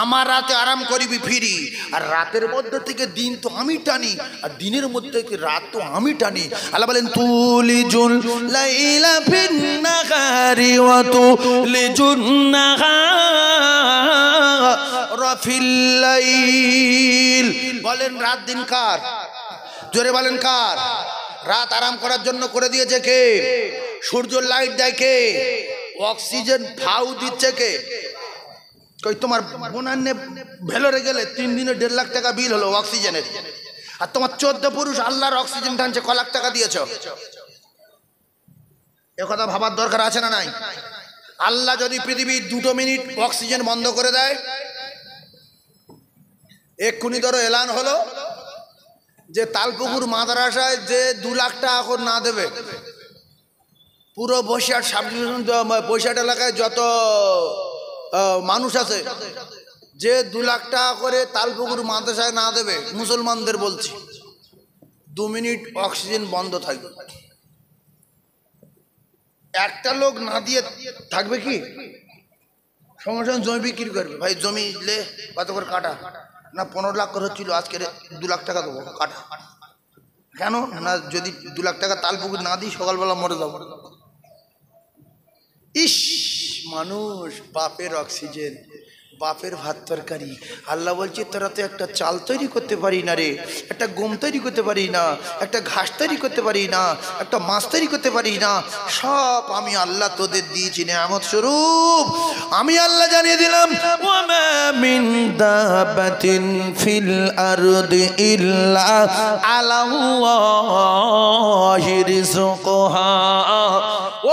আমার রাতে আরাম করিবি ফ্রি। আর রাতের মধ্যে থেকে দিন তো আমি টানি, আর দিনের মধ্যে থেকে রাত তো আমি টানি। আল্লাহ বলেন তুলিজুল লাইলা ফিন নাহারি ওয়া তুলিজুন নাহারা ফিল লাইল। বলেন রাত দিন কার? জোরে বলেন কার? রাত আরাম করার জন্য করে দিয়েছে কে? সূর্য লাইট দেয় কে? অক্সিজেন ফাউ দিচ্ছে কে? কই তোমার বোনান্নে ভেলোরে গেলে 3 দিনে 1.5 লাখ টাকা বিল হলো অক্সিজেনের, আর তোমার 14 পুরুষ আল্লাহর অক্সিজেন টানছে, ক লাখ টাকা দিয়েছো? এ কথা ভাবার দরকার আছে না নাই? আল্লাহ যদি পৃথিবীর 2 মিনিট অক্সিজেন বন্ধ করে দেয়, এক্ষুনি ধরো এলান হলো যে তালপুকুর মাদ্রাসায় যে 2 লাখ টাকা করে না দেবে, পুরো বসিরহাট সাব ডিভিশন, বসিরহাট এলাকায় যত মানুষ আছে, যে 2 লাখ টাকা করে তালপুকুর মাদ্রাসায় না দেবে, মুসলমানদের বলছি, 2 মিনিট অক্সিজেন বন্ধ থাকবে। একটা লোক না দিয়ে থাকবে কি? সঙ্গে সঙ্গে জমি বিক্রি করবে। ভাই জমি লে কত করে কাটা? না 15 লাখ করে হচ্ছিল, আজকে 2 লাখ টাকা দেবো কাটা। কেন না? যদি 2 লাখ টাকা তালপুকুর না দিই সকালবেলা মরে যাবো। ইস, মানুষ বাপের অক্সিজেন, বাপের ভাত তরকারি। আল্লাহ বলছে তোরা তো একটা চাল তৈরি করতে পারি না রে, একটা গম তৈরি করতে পারি না, একটা ঘাস তৈরি করতে পারি না, একটা মাছ তৈরি করতে পারি না। সব আমি আল্লাহ তোদের দিয়েছি নিয়ামত স্বরূপ। আমি আল্লাহ জানিয়ে দিলাম ওয়া মা মিন দাবাতিন ফিল আরদি ইল্লা আলাল্লাহি রিজকুহা।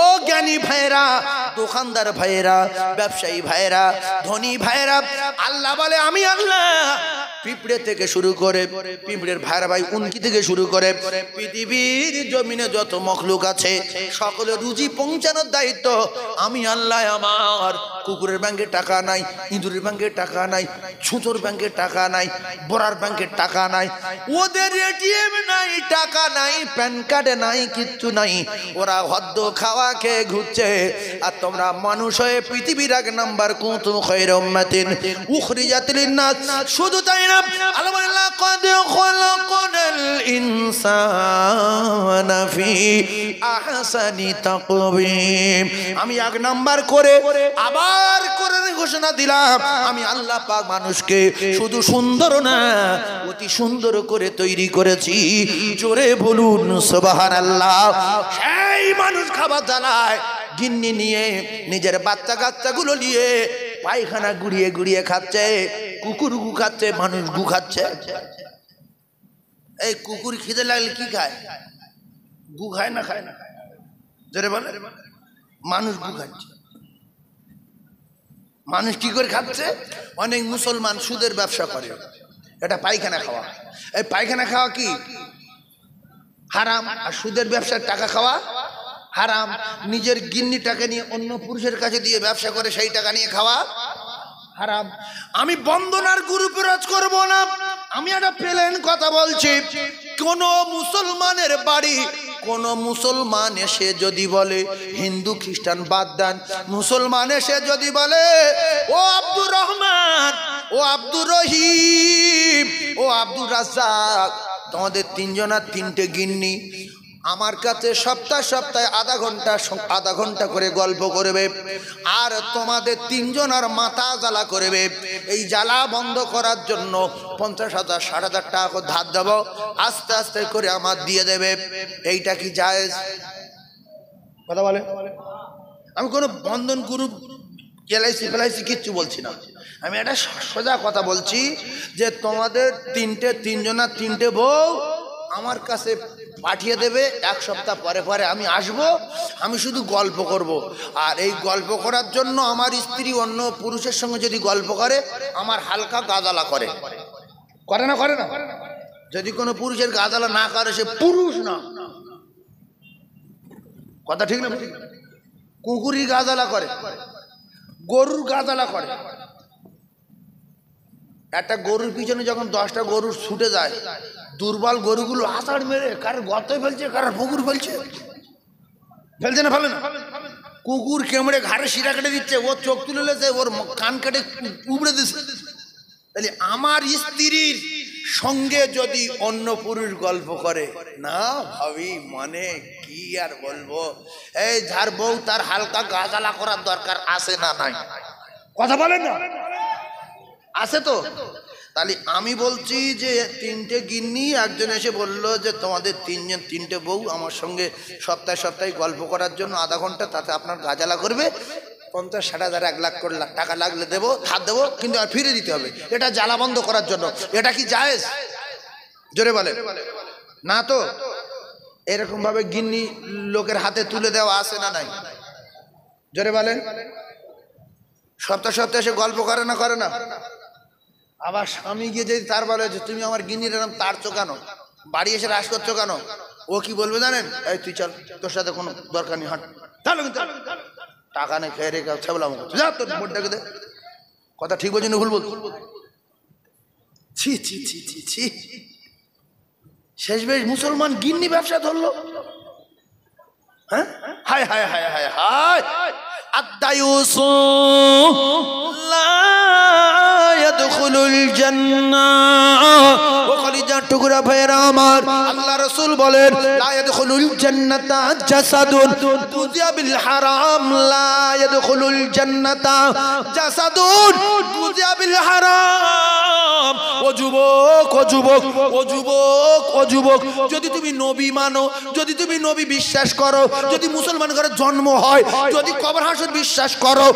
ও জ্ঞানী ভাইরা, দোকানদার ভাইরা, ব্যবসায়ী ভাইরা, ধনী ভাইরা, আল্লাহ বলে আমি আল্লাহ পিঁপড়ে থেকে শুরু করে, পিঁপড়ের ভাইরা ভাই উনকি থেকে শুরু করে পৃথিবীর জমিনে যত মখলুক আছে সকলের রুজি পৌঁছানোর দায়িত্ব আমি আল্লাহ আমার। কুকুরের ব্যাংকে টাকা নাই, ইঁদুরের ব্যাংকে টাকা নাই, ছুঁচোর ব্যাংকে টাকা নাই, বড়ার ব্যাংকে টাকা নাই, ওদের এটিএম নাই, টাকা নাই, প্যান কার্ডে নাই, কিচ্ছু নাই। ওরা হদ্দ খাওয়া খেয়ে ঘুরছে, আর তোমরা মানুষ হয়ে পৃথিবীর 1 নাম্বার কুনতুম খায়রা উম্মাতিন উখরিজাত লিন-নাস। শুধু তাই না, আল্লাহ বলেন লাকাদ খালাকনাল ইনসানা ফি আহসানি তাকওয়িম। আমি 1 নাম্বার করে আবার কোরআনে ঘোষণা দিলাম, আমি আল্লাহ পাক মানুষকে শুধু সুন্দর না অতি সুন্দর করে তৈরি করেছি। জোরে বলুন সুবহানাল্লাহ। সেই মানুষ খাবার জ্বালায় গিন্নি নিয়ে, নিজের বাচ্চা কাচ্চাগুলো নিয়ে পায়খানা গুড়িয়ে গুড়িয়ে খাচ্ছে, কুকুর গু খাচ্ছে, মানুষ গু খাচ্ছে। এই কুকুর খিদে লাগলে কি খায়? গু খায় না? খায় না? জোরে বলে। মানুষ গু খাচ্ছে। মানুষ কি করে খাচ্ছে? অনেক মুসলমান সুদের ব্যবসা করে, এটা পায়খানা খাওয়া। এই পায়খানা খাওয়া কি হারাম, আর সুদের ব্যবসার টাকা খাওয়া হারাম। নিজের গিন্নি টাকা নিয়ে অন্য পুরুষের কাছে দিয়ে ব্যবসা করে সেই টাকা নিয়ে খাওয়া হারাম। আমি বন্দনার গ্রুপরাজ করব না, আমি একটা প্লেন কথা বলছি। কোন মুসলমানের বাড়ি কোন মুসলমান এসে যদি বলে, হিন্দু খ্রিস্টান বাদ দেন, মুসলমান এসে যদি বলে, ও আব্দুর রহমান, ও আব্দুর রহিম, ও আব্দুর রাজ্জাক, তোমাদের তিনজনের তিনটে গিন্নি আমার কাছে সপ্তাহে আধা ঘন্টা করে গল্প করবে, আর তোমাদের তিনজনের মাথা জ্বালা করবে। এই জ্বালা বন্ধ করার জন্য 50,000 60,000 টাকা করে ধার দেব, আস্তে আস্তে করে আমার দিয়ে দেবে। এইটা কি জায়েজ? কথা বলে। আমি কোনো বন্ধন গ্রুপ এলআইসি কিচ্ছু বলছি না, আমি একটা সোজা কথা বলছি যে তোমাদের তিনজনের তিনটে বউ আমার কাছে পাঠিয়ে দেবে। 1 সপ্তাহ পরে পরে আমি আসব, আমি শুধু গল্প করব। আর এই গল্প করার জন্য আমার স্ত্রী অন্য পুরুষের সঙ্গে যদি গল্প করে, আমার হালকা গাদালা করে না? করে না? যদি কোনো পুরুষের গাদালা না করে, সে পুরুষ না। কথা ঠিক না? কুকুরই গাদালা করে, গরুর গাদালা করে। একটা গরুর পিছনে যখন 10টা গরুর ছুটে যায়, দুর্বল গরুগুলো আষাঢ় মেরে কারোর গর্তে ফেলছে, কারোর পুকুর ফেলছে না ফেলে না? কুকুর কেমড়ে ঘাড়ে শিরা কেটে দিচ্ছে, ওর চোখ তুলে লেছে, ওর কান কেটে উবড়ে দিচ্ছে। তাহলে আমার স্ত্রীর সঙ্গে যদি অন্য পুরুষ গল্প করে, না ভাবি, মানে কি আর বলবো, এই যার বউ তার হালকা গাজালা করার দরকার আছে না নাই? কথা বলেন না? আছে তো। তাহলে আমি বলছি যে তিনটে গিন্নি একজন এসে বললো যে তোমাদের তিনটে বউ আমার সঙ্গে সপ্তাহে গল্প করার জন্য আধা ঘন্টা, তাতে আপনার গাজালা করবে, 50-60,000 1 লাখ করে টাকা লাগলে দেবো, ধার দেবো, কিন্তু আর ফিরে দিতে হবে। এটা জ্বালা বন্ধ করার জন্য। এটা কি জায়েজ? জোরে বলে না তো? এরকম ভাবে গিন্নি লোকের হাতে তুলে দেওয়া আছে না নাই? জোরে বলেন। সপ্তাহে এসে গল্প করে না? আবার স্বামী গিয়ে যদি তার বলে যে তুমি আমার গিন্নির এরকম তাড়ছো কেন, বাড়ি এসে রাস করছো কেন, ও কি বলবে জানেন? এই তুই চল, তোর সাথে কোনো দরকার নেই, হাঁট, টাকা নেই, খেয়ে রেখে ছাবলাম, যা তোর বোনটাকে দে। কথা ঠিক বলছি না ভুল বল? ছি ছি ছি ছি ছি, শেষ বেশ মুসলমান গিন্নি ব্যবসা ধরলো। হ্যাঁ, হায় হায় হায় হায় হায়। আদায়ুসু লা ইয়াদখুলুল জান্নাহ। ও কলিজার টুকরা ভাইরা আমার, আল্লাহ রাসূল বলেন, লা ইয়াদখুলুল জান্নাতা জাসাদুন গুযিয়া বিল হারাম। লা ইয়াদখুলুল জান্নাতা জাসাদুন গুযিয়া বিল হারাম। ও যুবক, ও যুবক, ও যুবক, ও যুবক, যদি তুমি নবী মানো, যদি তুমি নবী বিশ্বাস করো, যদি মুসলমান ঘরে জন্ম হয়, যদি কবর হাসর বিশ্বাস করো,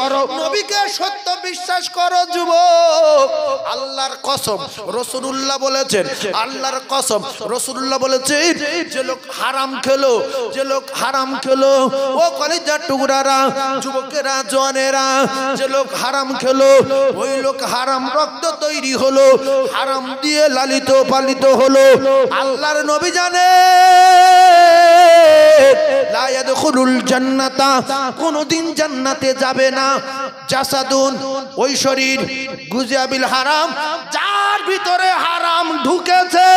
নবীকে সত্য বিশ্বাস করো যুবক, আল্লাহর কসম রাসূলুল্লাহ বলেছেন, আল্লাহর কসম রাসূলুল্লাহ বলেছেন, যে লোক হারাম খেলো, যে লোক হারাম খেলো, ও কলিজার টুকরারা, যুবকেরা, জওয়ানেরা, যে লোক হারাম খেলো, ওই লোক হারাম রক্ত তৈরি হলো, হারাম দিয়ে লালিত পালিত হলো। আল্লাহর নবী জানে লা ইয়াদখুলুল জান্নাতা, কোনদিন জান্নাতে যাবে না, জাসাদুন, ওই শরীর, গুযিয়া বিল হারাম, যার ভিতরে হারাম ঢুকেছে,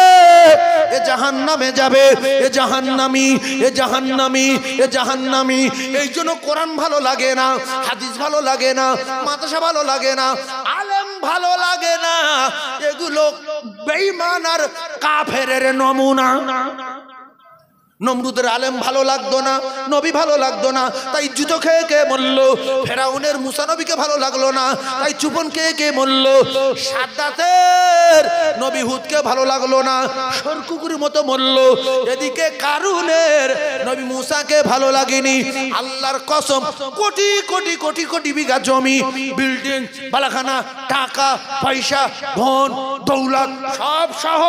এ জাহান্নামে যাবে, এ জাহান্নামী, এ জাহান্নামী, এ জাহান্নামী। এই জন্য কোরআন ভালো লাগে না, হাদিস ভালো লাগে না, মাদ্রাসা ভালো লাগে না, আলেম ভালো লাগে না, এগুলো বেঈমান আর কাফেরের নমুনা। নমরুদের আলেম ভালো লাগতো না, নবী ভালো লাগতো না, তাই জুতো খেয়ে কে মরল। ফেরাউনের মুসা নবীকে ভালো লাগলো না, তাই চুপন কে মরল। সাদ্দাতের নবী হুদকে ভালো লাগলো না, সরকুকুরের মতো মরল। এদিকে কারুনের নবী মুসাকে ভালো লাগেনি। আল্লাহর কসম, কোটি কোটি কোটি কোটি বিঘা জমি, বিল্ডিং, বালাখানা, টাকা পয়সা, ধন দৌলত সব সহ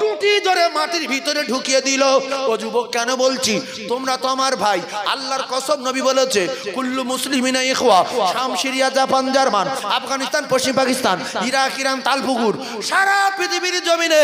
টুটি ধরে মাটির ভিতরে ঢুকিয়ে দিল। ও যুবক, কেন বলছি? তোমরা তো আমার ভাই। আল্লাহর কসম, নবী বলেছে কুল্লু মুসলিমিনা ইখওয়া। শাম, সিরিয়া, জাপান, জার্মান, আফগানিস্তান, পশ্চিম পাকিস্তান, ইরাক, ইরান, তালপুকুর, সারা পৃথিবীর জমিনে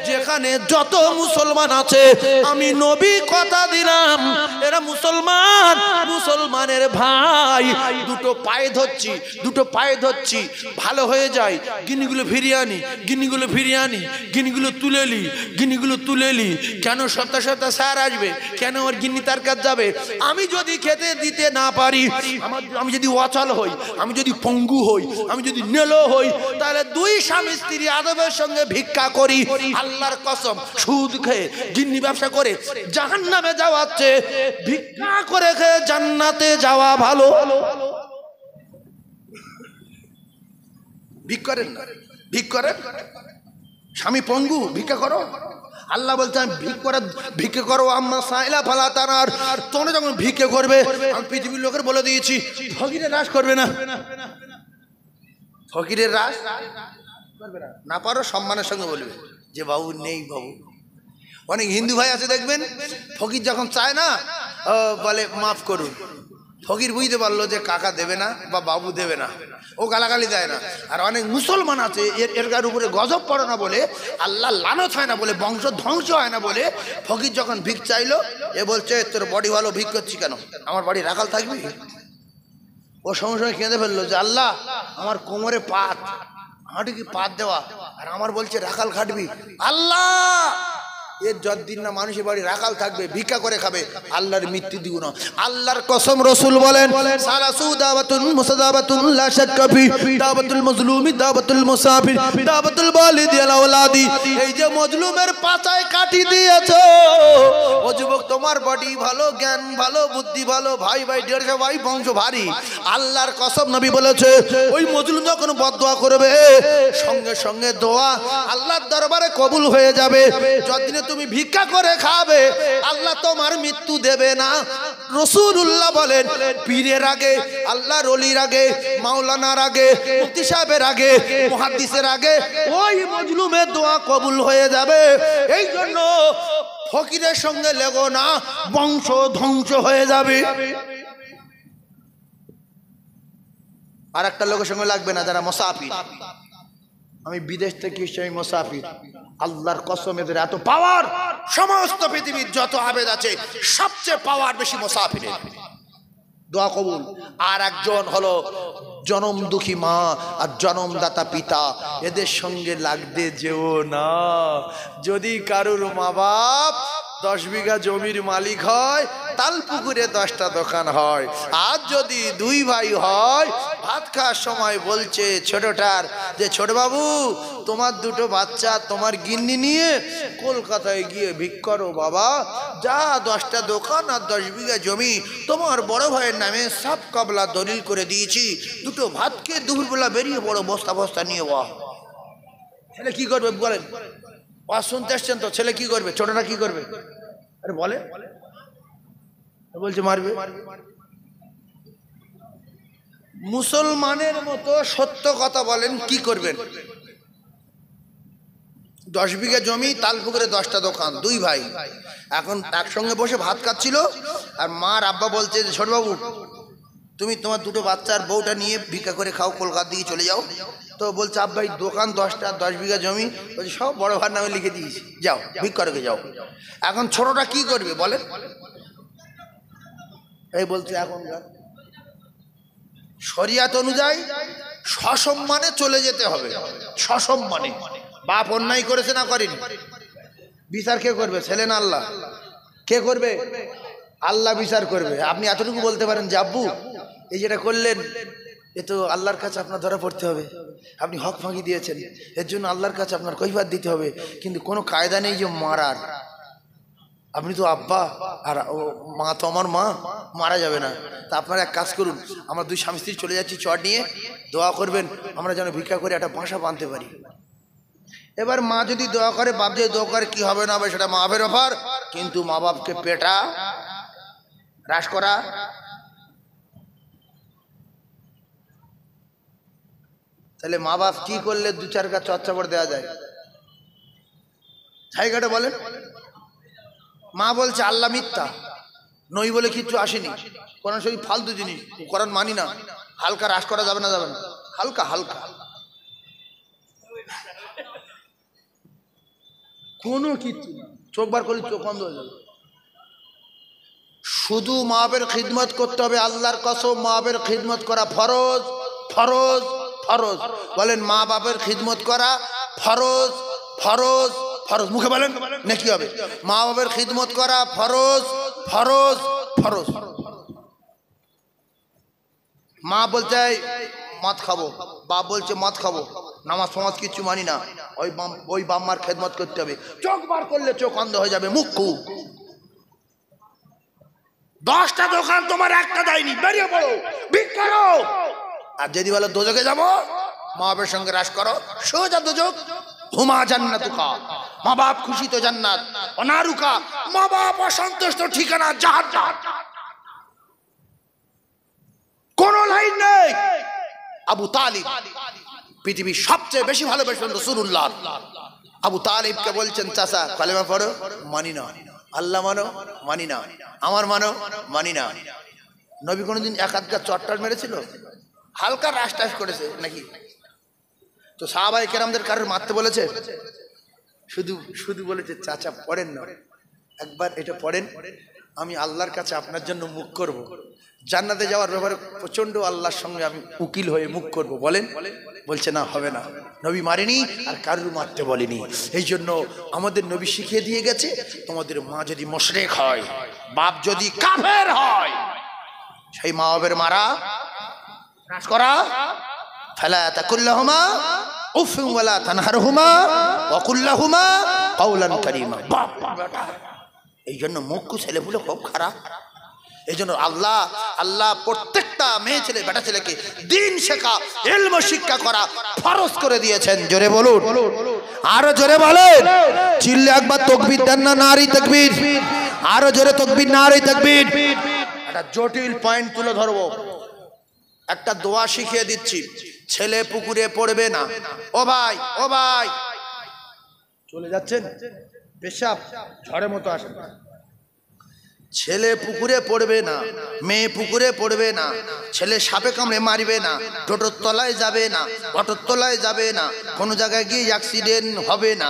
যেখানে যত মুসলমান আছে, আমি নবী কথা দিলাম এরা মুসলমান, মুসলমানের ভাই। দুটো পায়ে ধরছি, দুটো পায়ে ধরছি, ভালো হয়ে যায়। গিনিগুলো ফিরিয়ে আনি, গিনিগুলো ফিরিয়ে আনি, গিনিগুলো তুলেলি, গিনিগুলো তুলেলি। কেন সপ্তাহ সপ্তাহ স্যার আসবে? কেন ওর গিন্নি তার কাছে যাবে? আমি যদি খেতে দিতে না পারি, আমি যদি অচল হই, আমি যদি পঙ্গু হই, আমি যদি নেলো হই, তাহলে দুই স্বামী স্ত্রী আদবের সঙ্গে ভিক্ষা করি। আল্লাহর কসম, সুদ খেয়ে গিন্নি ব্যবসা করে জাহান্নামে যাওয়াচ্ছে, ভিক্ষা করে খেয়ে জান্নাতে যাওয়া ভালো। ভিক্ষা করেন না, ভিক্ষা করেন। স্বামী পঙ্গু, ভিক্ষা করো। আল্লাহ বলছে আমি ভিক্ষা করো। আম্মা সাইলা ফালা তানার, তোমরা যখন ভিক্ষা করবে, আমি পৃথিবীর লোকের বলে দিয়েছি ফকিরের রাস করবে না। ফকিরের রাস করবে না, না পারো সম্মানের সঙ্গে বলবে যে বাবু নেই বাবু। অনেক হিন্দু ভাই আছে দেখবেন, ফকির যখন চায় না বলে মাফ করুন। ফকির বুঝতে পারলো যে কাকা দেবে না বা বাবু দেবে না, ও গালাগালি দেয় না। আর অনেক মুসলমান আছে এর উপরে গজব পড়ে না বলে, আল্লাহ লানত হয় না বলে, বংশ ধ্বংস হয় না বলে, ফকির যখন ভিক চাইলো, এ বলছে তোর বডি ভালো, ভিক করছি কেন? আমার বাড়ি রাখাল থাকবি? ও সঙ্গে সঙ্গে কেঁদে ফেললো যে আল্লাহ আমার কোমরে পাত, হাঁটু কি পাত দেওয়া, আর আমার বলছে রাখাল খাটবি। আল্লাহ এর যতদিন না মানুষের বাড়ি রাখাল থাকবে, ভিক্ষা করে খাবে, আল্লাহর মৃত্যু দিব না। আল্লাহর কসম, রাসূল বলেন সালাসু দাওয়াতুন মুসাদাবাতুন লা শাক্কা ফি, দাওয়াতুল মাজলুমি, দাওয়াতুল মুসাফির, দাওয়াতুল ওয়ালিদি আলা ওয়ালাদি। এই যে মজলুমের পাতায় কাটি দিয়েছো, ও যুবক তোমার বডি ভালো, জ্ঞান ভালো, বুদ্ধি ভালো, ভাই ভাই 150 ভাই, বংশ ভারী। আল্লাহর কসম, নবী বলেছে ওই মজলুম যখন বদদোয়া করবে, সঙ্গে সঙ্গে দোয়া আল্লাহর দরবারে কবুল হয়ে যাবে। যতদিনে তুমি ভিক্ষা করে খাবে, আল্লাহ তোমার মৃত্যু দেবে না। রাসূলুল্লাহ বলেন পীরের আগে, আল্লাহর ওলির আগে, মাওলানার আগে, মুফতি সাহেবের আগে, মুহাদ্দিসের আগে ওই মজলুমের দোয়া কবুল হয়ে যাবে। এই জন্য ফকিরের সঙ্গে লেগো না, বংশ ধ্বংস হয়ে যাবে। আর একটা লোকের সঙ্গে লাগবে না যারা মুসাফির। আমি বিদেশ থেকে এসেছি, আমি মুসাফির। আল্লাহর কসম এদের এত পাওয়ার, সমস্ত পৃথিবীর যত আবেদ আছে সবচেয়ে পাওয়ার বেশি মুসাফিরের, দোয়া কবুল। আর একজন হলো জনম দুঃখী মা আর জনমদাতা পিতা, এদের সঙ্গে লাগতে যেও না। যদি কারুর মা বাপ 10 বিঘা জমির মালিক হয়, তালপুকুরে 10টা দোকান হয়, আর যদি 2 ভাই হয়, ভাত খাওয়ার সময় বলছে ছোটটার যে ছোট বাবু তোমার 2টো বাচ্চা তোমার গিন্নি নিয়ে কলকাতায় গিয়ে ভিক করো বাবা, যা 10টা দোকান আর 10 বিঘা জমি তোমার বড় ভাইয়ের নামে সব কবলা দলিল করে দিয়েছি, 2টো ভাত খেয়ে দুপুরবেলা বেরিয়ে বড় বস্তা বস্তা নিয়ে বা। ছেলে কি করবে বলেন? শুনতে আসছেন তো, ছেলে কি করবে? ছোটটা কি করবে? আরে বলে বলছে মারবে। মুসলমানের মতো সত্য কথা বলেন, কি করবেন? 10 বিঘা জমি, তালপুকুরে 10টা দোকান, 2 ভাই এখন একসঙ্গে বসে ভাত খাচ্ছিল, আর মার আব্বা বলছে যে ছোটবাবু তুমি তোমার 2টো বাচ্চার বউটা নিয়ে ভিক্ষা করে খাও, কলকাতা দিকে চলে যাও। তো বলছে আব্বাই দোকান 10টা, 10 বিঘা জমি, বলছে সব বড় ভাইয়ের নামে লিখে দিয়েছি, যাও ভিক্ষা করে যাও। এখন ছোটটা কি করবে বলেন? এই বলছে এখন শরিয়াত অনুযায়ী সসম্মানে চলে যেতে হবে, সসম্মানে। বাপ অন্যায় করেছে না করেনি, বিচার কে করবে? ছেলে না আল্লাহ? কে করবে? আল্লাহ বিচার করবে। আপনি এতটুকু বলতে পারেন যে আব্বু এই যেটা করলেন এ তো আল্লাহর কাছে আপনার ধরা পড়তে হবে, আপনি হক ফাঁকি দিয়েছেন, এর জন্য আল্লাহর কাছে আপনার কৈফিয়ত দিতে হবে, কিন্তু কোনো কায়দা নেই যে মারার। আপনি তো আব্বা আর মা তো আমার মা, মারা যাবে না। তা আপনারা এক কাজ করুন, আমরা 2 স্বামী স্ত্রী চলে যাচ্ছি চট নিয়ে, দোয়া করবেন আমরা যেন ভিক্ষা করে একটা বাসা বাঁধতে পারি। এবার মা যদি দোয়া করে, বাপ যদি দোয়া করে, কি হবে না হবে সেটা মা বাপের ব্যাপার, কিন্তু মা বাপকে পেটা হ্রাস করা, তাহলে মা বাপ কি করলে 2-4 গাছ চর্চা করে দেওয়া যায়? জায়গাটা বলেন। মা বলছে আল্লাহ মিথ্যা, নই বলে কিচ্ছু আসেনি, কোরআন শরীফ ফালতু জিনিস, কোরআন মানি না। হালকা রাস করা যাবে না, যাবে না, হালকা হালকা, কোনো কিচ্ছু না, চোখ বার করলে চোখ বন্ধ হয়ে যাবে। শুধু মা বাপের খিদমত করতে হবে, আল্লাহর কসম মা বাপের খিদমত করা ফরজ, ফরজ, ফরজ। বলেন মা বাপের খিদমত করা ফরজ, ফরজ, ফরজ, মুখে বলেন না কি হবে? মা বাপের খিদমত করা ফরজ, ফরজ, ফরজ। মা বলছে মদ খাবো, বাপ বলছে মদ খাবো, নামাজ সমাজ কিছু মানি না, ওই বাম্মার খেদমত করতে হবে। চোখ বার করলে চোখ অন্ধ হয়ে যাবে, মুখ্যু 10টা দোকান তোমার একটা দেয়নি, বেরিয়ে পড়ো, ভিক্ষা করো। আর যদি বলো দোজকে যাবো, মা বাপের সঙ্গে রাস করো, সোজা দোজক। হুমা জান্নাতুকা, মা বাপ খুশি তো জান্নাত, অনারুকা মা বাপ অসন্তুষ্ট ঠিকানা জাহান্নাম। কোন লাইন নেই। আবু তালিব পৃথিবীর সবচেয়ে বেশি ভালোবাসেন রাসূলুল্লাহ। আবু তালিবকে বলছেন চাচা কালেমা পড়ো, মানি না। আল্লাহ মানো, মানি না। আমার মানো, মানি না। নবী কোনদিন এক হাত গা চট্টার মেরেছিল? হালকা রাস টাস করেছে নাকি? তো সাহাবায়ে কেরামদের কারোর মারতে বলেছে? শুধু শুধু বলেছে চাচা পড়েন না, একবার এটা পড়েন, আমি আল্লাহর কাছে আপনার জন্য মুখ করব, জান্নাতে যাওয়ার ব্যাপারে প্রচন্ড আল্লাহর সঙ্গে আমি উকিল হয়ে মুখ করব, বলেন। বলছে না, হবে না। নবী মারেনি আর কারুর মারতে বলেনি। এই জন্য আমাদের নবী শিখিয়ে দিয়ে গেছে, তোমাদের মা যদি মুশরিক হয়, বাপ যদি কাফের হয়, সেই মা বাপের মারা নাশ করা। ফালা তাকুল্লাহুমা উফিন ওয়ালা তানহারহুমা ওয়া কুল্লাহুমা কাওলান কারীমা। বাপ বেটা, এই জন্য মুখ্য ছেলেপুলে খুব খারাপ। এই জন্য আল্লাহ আল্লাহ প্রত্যেকটা মেয়ে ছেলে বেটা ছেলেকে দিন শেখা, ইলম শিক্ষা করা ফরজ করে দিয়েছেন। জোরে বলুন, আরো জোরে বলেন। চিল্লে একবার তাকবীর দেন না, নারী তাকবীর। আরো জোরে তাকবীর, নারী তাকবীর। একটা জটিল পয়েন্ট তুলে ধরবো, একটা দোয়া শিখিয়ে দিচ্ছি। ছেলে পুকুরে পড়বে না। ও ভাই, ও ভাই, চলে যাচ্ছেন, পেশাব ঝড়ের মতো আসে। ছেলে পুকুরে পড়বে না, মেয়ে পুকুরে পড়বে না, ছেলে সাপে কামড়ে মারবে না, টোটোর তলায় যাবে না, অটোর তলায় যাবে না, কোনো জায়গায় গিয়ে অ্যাক্সিডেন্ট হবে না।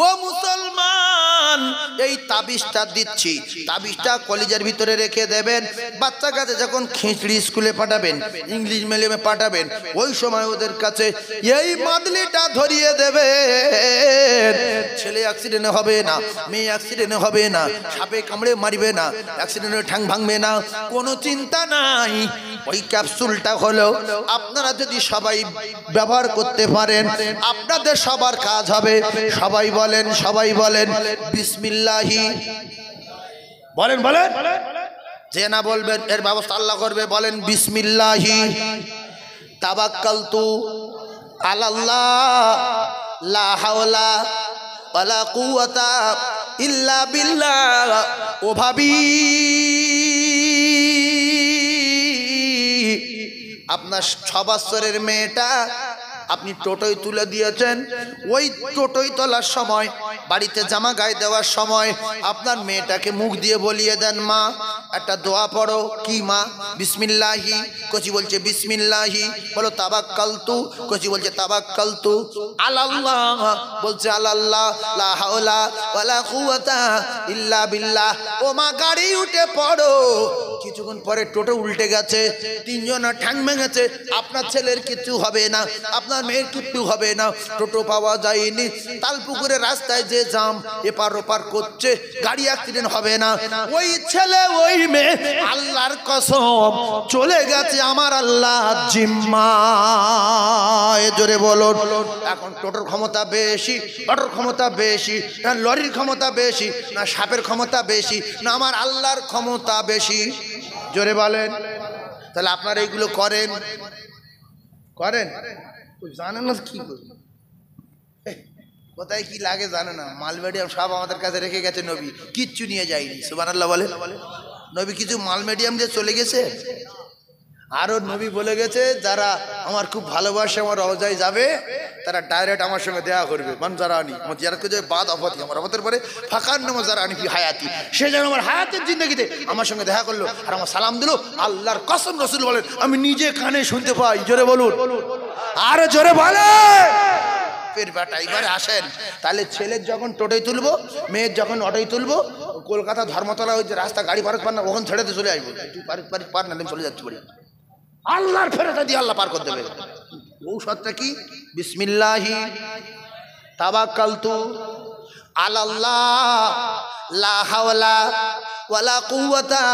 ও মুসলমান, এই তাবিজটা দিচ্ছি, তাবিজটা কলেজের ভিতরে রেখে দেবেন। বাচ্চা কাছে যখন খিচড়ি স্কুলে পাঠাবেন, ইংলিশ মিডিয়ামে পাঠাবেন, ওই সময় ওদের কাছে এই মাদলিটা ধরিয়ে দেবেন। ছেলে অ্যাক্সিডেন্ট হবে না, মেয়ে অ্যাক্সিডেন্ট হবে না, সাপে কামড়ে মারবে না, অ্যাক্সিডেন্টে ঠ্যাং ভাঙবে না, কোনো চিন্তা নাই। ওই ক্যাপসুলটা হলো আপনারা যদি সবাই ব্যবহার করতে পারেন, আপনাদের সবার কাজ হবে। সবাই বলেন, সবাই বলেন বিসমিল্লাহি। বলেন, বলেন। যে না বলবেন এর ব্যবস্থা আল্লাহ করবে। বলেন বিসমিল্লাহি তাওয়াক্কালতু আলাল্লাহ লা হাওলা ওয়ালা কুওয়াতা ইল্লা বিল্লাহ। ও ভাবি, আপনার 6 বছরের মেয়েটা আপনি টোটোয় তুলে দিয়েছেন, ওই টোটোয় তোলার সময়, বাড়িতে জামা গায়ে দেওয়ার সময় আপনার মেয়েটাকে মুখ দিয়ে বলিয়ে দেন, মা একটা দোয়া পড়ো। কি মা? বিসমিল্লাহি। কচি বলছে বিসমিল্লাহি। বলো তাওয়াক্কালতু। কচি বলছে তাওয়াক্কালতু আলাল্লাহ। বলছে আলাল্লাহ লা হাওলা ওয়ালা কুওয়াতা ইল্লা বিল্লাহ। ও মা গাড়ি উঠে পড়ো। কিছুক্ষণ পরে টোটো উল্টে গেছে, 3 জন ঠ্যাং ভেঙেছে। আপনার ছেলের কিছু হবে না, আপনার মেয়ের কিছু হবে না। টোটো পাওয়া যায়নি, তালপুকুরের রাস্তায় যে জাম এপার ওপার করছে, গাড়ি অ্যাক্সিডেন্ট হবে না। ওই ছেলে ওই মেয়ে আল্লাহর কসম চলে গেছে আমার আল্লাহ জিম্মায়। জোরে বলুন। এখন টোটোর ক্ষমতা বেশি, অটোর ক্ষমতা বেশি, না লরির ক্ষমতা বেশি, না সাপের ক্ষমতা বেশি, না আমার আল্লাহর ক্ষমতা বেশি? জোরে বলেন। তাহলে আপনারা এইগুলো করেন, করেন? জানেন না কি করবেন, কোথায় কি লাগে জানে না। মালমেডিয়াম সব আমাদের কাছে রেখে গেছে, নবী কিচ্ছু নিয়ে যায়নি। সুবহানাল্লাহ বলে। নবী কিছু মালমেডিয়াম দিয়ে চলে গেছে। আরো নবী বলে গেছে যারা আমার খুব ভালোবাসে আমার রওজায় যাবে তারা ডাইরেক্ট আমার সঙ্গে দেখা করবে। মান যারা আনি আমার যারা যে বাদ অফাতি আমার অফাতের পরে ফাঁকার নামা যারা আনি হায়াতি, সে যেন আমার হায়াতের জিন্দগিতে আমার সঙ্গে দেখা করলো আর আমার সালাম দিল। আল্লাহর কসম রসুল বলেন আমি নিজে কানে শুনতে পাই। জোরে বলুন, আরো জোরে বলে। ফের বেটা এবারে আসেন, তাহলে ছেলের যখন টোটোয় তুলবো, মেয়ের যখন অটোয় তুলবো, কলকাতা ধর্মতলা ওই যে রাস্তা গাড়ি পার পার না, ওখানে ছেড়েতে চলে আসবো। তুই পার না, চলে যাচ্ছি বলি আল্লাহর ফেরত দিয়ে আল্লাহ পার করতে দেবে। ঔষধটা কি? বিসমিল্লাহি তাওয়াক্কালতু আলাল্লাহ লা হাওলা ওয়ালা কুওয়াতা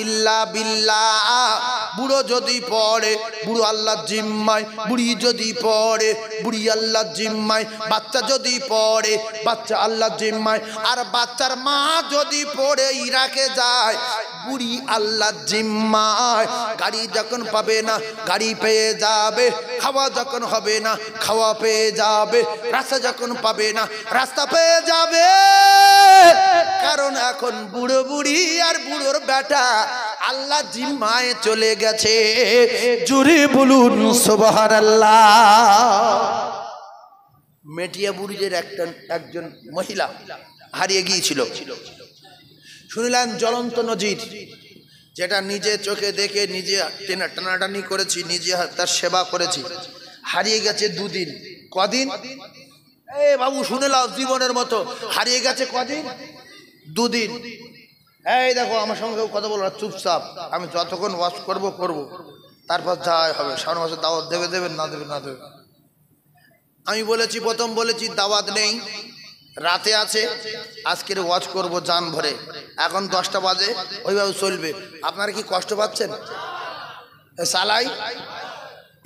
ইল্লা বিল্লাহ। বুড়ো যদি পড়ে বুড়ো আল্লাহর জিম্মায়, বুড়ি যদি পড়ে বুড়ি আল্লাহর জিম্মায়, বাচ্চা যদি পড়ে বাচ্চা আল্লাহর জিম্মায়, আর বাচ্চার মা যদি পড়ে ইরাকে যায় বুড়ি আল্লাহর জিম্মায়। গাড়ি যখন পাবে না গাড়ি পেয়ে যাবে, খাওয়া যখন হবে না খাওয়া পেয়ে যাবে, রাস্তা যখন পাবে না রাস্তা পেয়ে যাবে। কারণ এখন বুড়ো বুড়ি আর বুড়োর বেটা আল্লাহ জিম্মায় চলে গেছে। জোরে বলুন সুবহানাল্লাহ। মেটিয়া বুড়িদের একজন মহিলা হারিয়ে গিয়েছিল। শুনলেন জ্বলন্ত নজির, যেটা নিজে চোখে দেখে নিজে টানাটানি করেছি, নিজে তার সেবা করেছি। হারিয়ে গেছে দুদিন। কদিন? এ বাবু শুনে লাও, জীবনের মতো হারিয়ে গেছে। কদিন? দুদিন। এই দেখো আমার সঙ্গে কথা বলো না, চুপচাপ। আমি যতক্ষণ ওয়াশ করব তারপর যাই হবে। সামনে মাসে দাওয়াত দেবেন না দেবে। আমি বলেছি, প্রথম বলেছি দাওয়াত নেই, রাতে আছে। আজকের ওয়াচ করব জান ভরে। এখন 10টা বাজে, ওইভাবে চলবে। আপনারা কি কষ্ট পাচ্ছেন? সালাই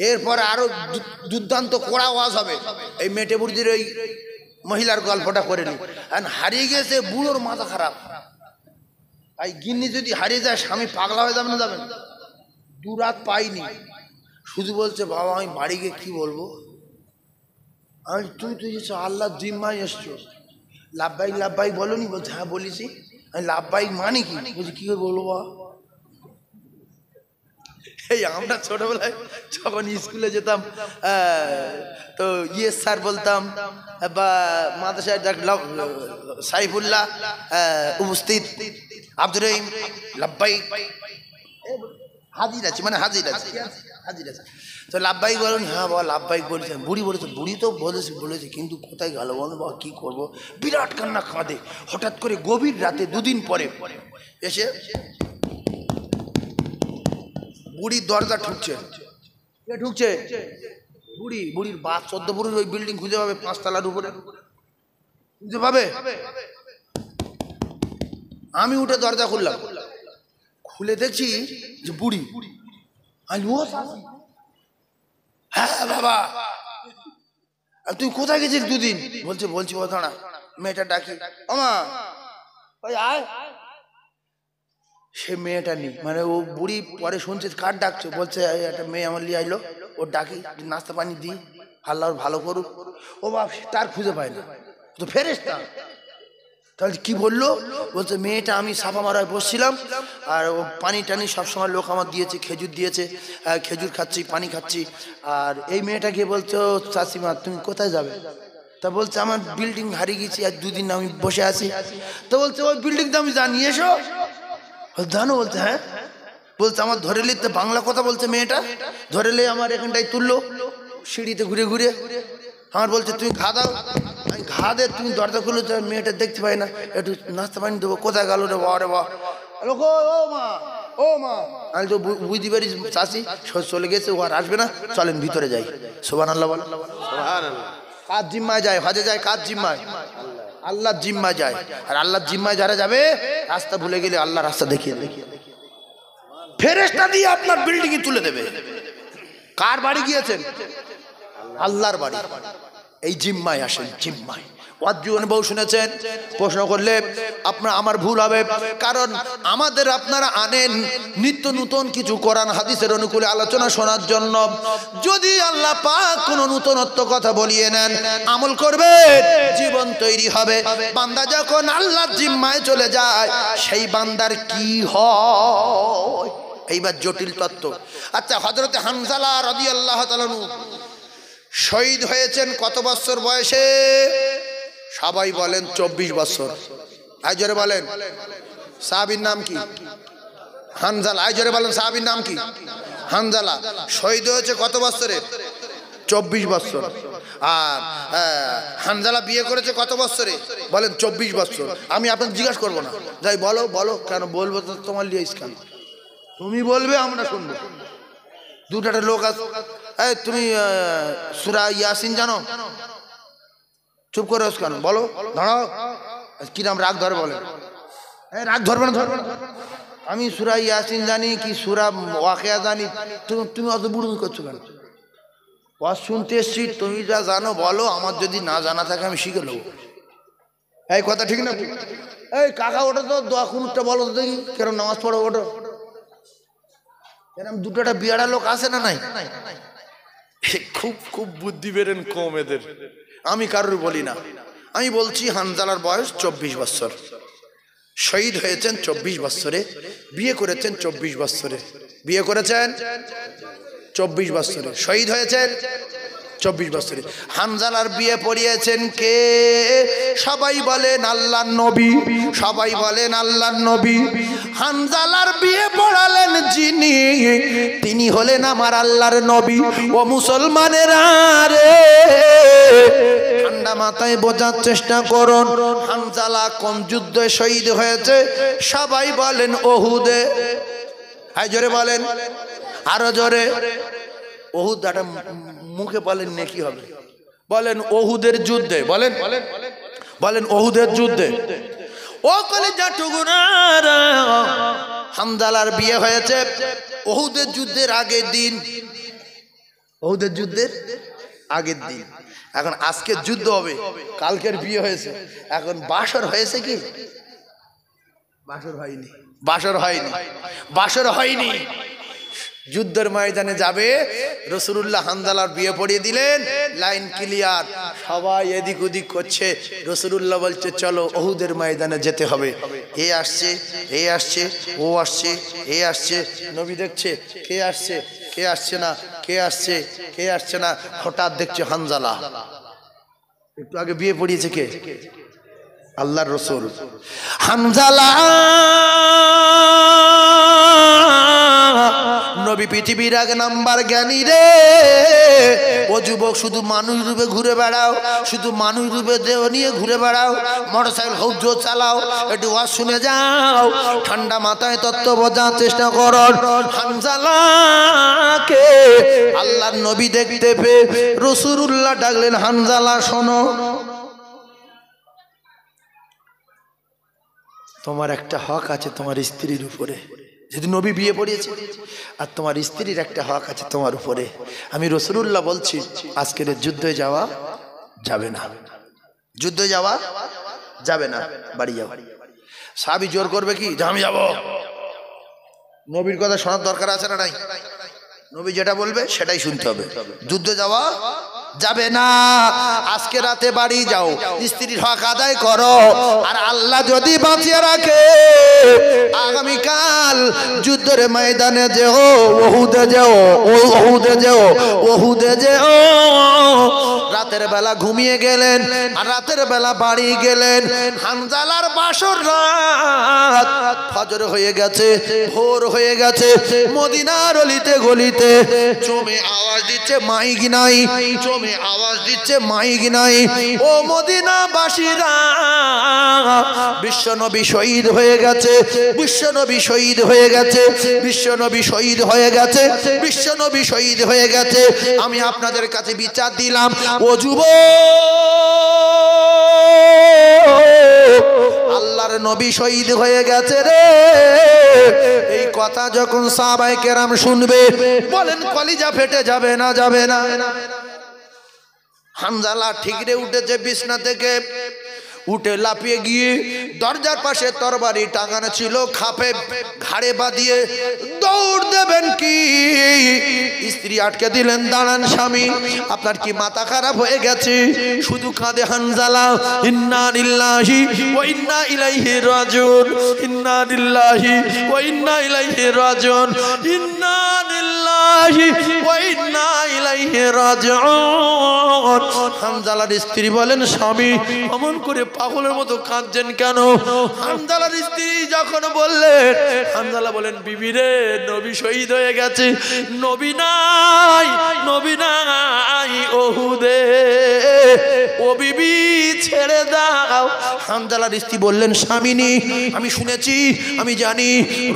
এরপরে আরো দুর্দান্ত কোড়া ওয়াজ হবে। এই মেটে বুড়িদের ওই মহিলার গল্পটা করে নি। হারিয়ে গেছে বুড়োর মাথা খারাপ। এই গিন্নি যদি হারিয়ে যায় স্বামী পাগলা হয়ে যাবে না? যাবেন। 2 রাত পাইনি, শুধু বলছে বাবা আমি বাড়ি গিয়ে কি বলবো। আমি তুই আল্লাহ জিম্মায় এসছো, লাব্বাইক বলোনি? বলছে হ্যাঁ বলিছি। আমি লাব্বাইক মানে কি? বলছি কি করে বলবো বাবা? এই আমরা ছোটবেলায় যখন স্কুলে যেতাম তো স্যার বলতাম বা মাদ্রাসায় সাইফুল্লাহ উপস্থিত, আব্দুর রহিম লাব্বাইক, হাজির আছে মানে হাজির আছে তো লাব্বাইক বলুন। হ্যাঁ বাবা লাব্বাইক বলেছেন। বুড়ি বলেছে, বুড়ি তো বলেছে কিন্তু কোথায় গেল বলো বাবা, কি করবো? বিরাট কান্না কাঁদে। হঠাৎ করে গভীর রাতে 2 দিন পরে এসে বুড়ির দরজা ঠুকছে। কে ঠুকছে? বুড়ির বাপ 14 পুরুষ ওই বিল্ডিং খুঁজে পাবে 5 তলার উপরে, খুঁজে পাবে। আমি উঠে দরজা খুললাম, খুলে দেখছি যে বুড়ি। হ্যাঁ বাবা তুই কোথায় গেছিস 2 দিন? বলছি কথা না, মেয়েটা ডাকি আমা ওই আয়। সে মেয়েটা নেই, মানে ও বুড়ি পরে শুনছে কার ডাকছে, বলছে একটা মেয়ে আমার লিয়ে আইলো, ওর ডাকি নাস্তা পানি দিই, আল্লাহ ভালো করুক। ও বাপ তার খুঁজে পায় না, তো ফেরেশতা। তাহলে কি বললো? বলছে মেয়েটা আমি সাফা মারায় বসছিলাম আর ও পানি টানি সবসময় লোক আমার দিয়েছে, খেজুর দিয়েছে, খেজুর খাচ্ছি পানি খাচ্ছি। আর এই মেয়েটা গিয়ে বলছে ও চাষিমা তুমি কোথায় যাবে? তা বলছে আমার বিল্ডিং হারিয়ে গেছি, আজ 2 দিন আমি বসে আছি। তো বলছে ওই বিল্ডিং তো আমি জানি, এসো। জানো? বলছে হ্যাঁ। বলছে আমার ধরে নিতে, বাংলা কথা বলছে মেয়েটা, ধরে লে আমার এখানটায় তুললো সিঁড়িতে ঘুরে ঘুরে। আমার বলছে তুমি ঘা দাও। আমি ঘা দে, তুমি দরজা খুলে, মেয়েটা দেখতে পাই না, একটু নাস্তা পানি দেবো। কোথায় গেল রে বাবা রে বাবা? ও মা আমি তো বুঝতে পারি চাষি চলে গেছে, ও আর আসবে না, চলেন ভিতরে যাই। সুবহানাল্লাহ বলেন। কার জিম্মায় যায়? হজে যায় কার জিম্মায়? আল্লাহর জিম্মায় যায়। আর আল্লাহর জিম্মায় যারা যাবে, রাস্তা ভুলে গেলে আল্লাহ রাস্তা দেখিয়ে ফেরেশতা দিয়ে আপনার বিল্ডিং এ তুলে দেবে। কার বাড়ি গিয়েছেন? আল্লাহর বাড়ি। এই জিম্মায় আসেন, জিম্মায়। জীবনে বহু শুনেছেন, প্রশ্ন করলে আমার ভুল হবে, কারণ আমাদের আপনারা আনেন নিত্য নতুন কিছু কোরআন হাদিসের অনুকূলে আলোচনা শোনার জন্য। যদি আল্লাহ পাক কোন নতুনত্ব কথা বলিয়ে নেন, আমল করবে, জীবন তৈরি হবে। বান্দা যখন আল্লাহর জিম্মায় চলে যায়, সেই বান্দার কি হয়? এইবার জটিল তত্ত্ব। আচ্ছা, হযরতে হানজালা রাদিয়াল্লাহু তাআলা শহীদ হয়েছেন কত বছর বয়সে? সবাই বলেন 24 বছর। আই জোরে বলেন। সাহাবীর নাম কি? হানজালা। আই জোরে বলেন, সাহাবীর নাম কি? হানজালা। শহীদ হয়েছে কত বছরে? 24 বছর। আর হানজালা বিয়ে করেছে কত বছরে? বলেন 24 বছর। আমি আপনাকে জিজ্ঞাসা করবো না, যাই বলো বলো। কেন বলবো তো? তোমার লিয়ে কেন? তুমি বলবে, আমরা শুনবো। দুটা লোক আছে, এই তুমি সূরা ইয়াসিন জানো? চুপ করে আছো কেন? বলো, দাঁড়াও। কি নাম? রাগ ধরে বলে। রাগ ধরবে না, ধরবে না। আমি সূরা ইয়াসিন জানি কি সূরা ওয়াকিয়া জানি, তুমি অত বুড়ুমি করছো কেন? ওয়াজ শুনতে এসছি, তুমি যা জানো বলো, আমার যদি না জানা থাকে আমি শিখে নেবো। এই কথা ঠিক না? এই কাকা, ওটা তো দোয়া কুনুতটা বলো তো দেখি, কেন নামাজ পড়ো ওটা। এরকম দুটোটা বিয়ারা লোক আছে না নাই? খুব খুব বুদ্ধি বেরেন কম এদের। আমি কারোর বলি না, আমি বলছি হানজালার বয়স 24 বছর। শহীদ হয়েছেন 24 বছরে, বিয়ে করেছেন 24 বছরে। বিয়ে করেছেন 24 বছরে, শহীদ হয়েছেন 24 বছরে। হানজালার বিয়ে পড়িয়েছেন কে? সবাই বলেন আল্লাহর নবী, সবাই বলেন আল্লাহর নবী। হানজালার বিয়ে পড়ালেন যিনি, তিনি হলেন আমার আল্লাহর নবী। ও মুসলমানেরা রে, ঠান্ডা মাথায় বোঝার চেষ্টা করুন, হানজালা কোন যুদ্ধে শহীদ হয়েছে? সবাই বলেন ওহুদে। হাই জোরে বলেন, আরো জোরে। ওহুদ, একটা মুখে বলেন নেকি হবে। বলেন ওহুদের যুদ্ধে। বলেন বলেন ওহুদের যুদ্ধে। ও কলিজা টুকুরারা, হানজালার বিয়ে হয়েছে ওহুদের যুদ্ধের আগের দিন। ওহুদের যুদ্ধের আগের দিন। এখন আজকের যুদ্ধ হবে, কালকের বিয়ে হয়েছে। এখন বাসর হয়েছে কি? বাসর হয়নি, বাসর হয়নি, বাসর হয়নি। যুদ্ধের ময়দানে যাবে, রাসূলুল্লাহ হানজালার বিয়ে পড়িয়ে দিলেন, লাইন ক্লিয়ার। সবাই এদিক ওদিক করছে, রাসূলুল্লাহ বলছে চলো ওহুদের ময়দানে যেতে হবে। এ আসছে, এ আসছে, ও আসছে, এ আসছে। নবী দেখছে কে আসছে, কে আসছে না, কে আসছে, কে আসছে না। হঠাৎ দেখছে হানজালা। একটু আগে বিয়ে পড়িয়েছে কে? আল্লাহর রাসূল। হানজালা নবী পৃথিবীর এক নাম্বার জ্ঞানী রে। ও যুবক, শুধু মানুষ রূপে ঘুরে বেড়াও, শুধু মানুষ রূপে দেহ নিয়ে ঘুরে বেড়াও, মোটরসাইকেল হোক জো চালাও, একটু ওয়াজ শুনে যাও, ঠান্ডা মাথায় তত্ত্ব বোঝার চেষ্টা করো। হানজালাকে আল্লাহর নবী দেখতে পেয়ে রাসূলুল্লাহ ডাকলেন, হানজালা শোনো, তোমার একটা হক আছে তোমার স্ত্রীর উপরে। যদি নবী বিয়ে পড়িয়েছে, আর তোমার স্ত্রীর একটা হক আছে তোমার উপরে। আমি রাসূলুল্লাহ বলছি, আজকের যুদ্ধে যাওয়া যাবে না, যুদ্ধে যাওয়া যাবে না, বাড়ি যাও। সাহাবী জোর করবে কি যে আমি যাব? নবীর কথা শোনার দরকার আছে না নাই? নবী যেটা বলবে সেটাই শুনতে হবে। যুদ্ধে যাওয়া যাবে না, আজকে রাতে বাড়ি যাও, স্ত্রীর হক আদায় করো। আর আল্লাহ যদি বাঁচিয়ে রাখে, আগামীকাল যুদ্ধের ময়দানে যেও, ওহুদে যেও, ওহুদে যেও, ওহুদে যেও। রাতের বেলা ঘুমিয়ে গেলেন, আর রাতের বেলা বাড়ি গেলেন। হানজালার বাসর রাত, ফজর হয়ে গেছে, ভোর হয়ে গেছে। মদিনার অলিতে গলিতে জমে আওয়াজ দিচ্ছে মাইক নাই, জমে আওয়াজ দিচ্ছে মাইক নাই। ও মদিনাবাসীরা, বিশ্বনবী শহীদ হয়ে গেছে, বিশ্বনবী শহীদ হয়ে গেছে, বিশ্বনবী শহীদ হয়ে গেছে, বিশ্বনবী শহীদ হয়ে গেছে। আমি আপনাদের কাছে বিচার দিলাম, ও যুবক, আল্লাহর নবী শহীদ হয়ে গেছে রে। এই কথা যখন সাহাবায়ে কেরাম শুনবে, বলেন কলিজা ফেটে যাবে না? যাবে না? হানজালা ঠিকরে উঠেছে বিছনা থেকে, উঠে লাফিয়ে গিয়ে দরজার পাশে তরবারি টাঙানো ছিল, খাপে ঘাড়ে বাঁধিয়ে দৌড় দেবেন কি স্ত্রী আটকে দিলেন, দাঁড়ান স্বামী, আপনার কি মাথা খারাপ হয়ে গেছে? শুধু কাঁদে হানজালা, ইন্না লিল্লাহি ওয়া ইন্না ইলাইহি রাজিউন, ইন্না লিল্লাহি ওয়া ইন্না ইলাইহি রাজিউন, ইন্না লিল্লাহি ওয়া ইন্না ইলাইহি রাজিউন। হানজালার স্ত্রী বলেন, স্বামী অমন করে পাগলের মতো কাঁদছেন কেন? হানজালার স্ত্রী যখন বললেন, হানজালা বলেন, বিবি রে, নবী শহীদ হয়ে গেছে, নবী নাই, নবী নাই ওহুদে, ও বিবি ছেড়ে দাও। হানজালার স্ত্রী বললেন, স্বামিনী আমি শুনেছি, আমি জানি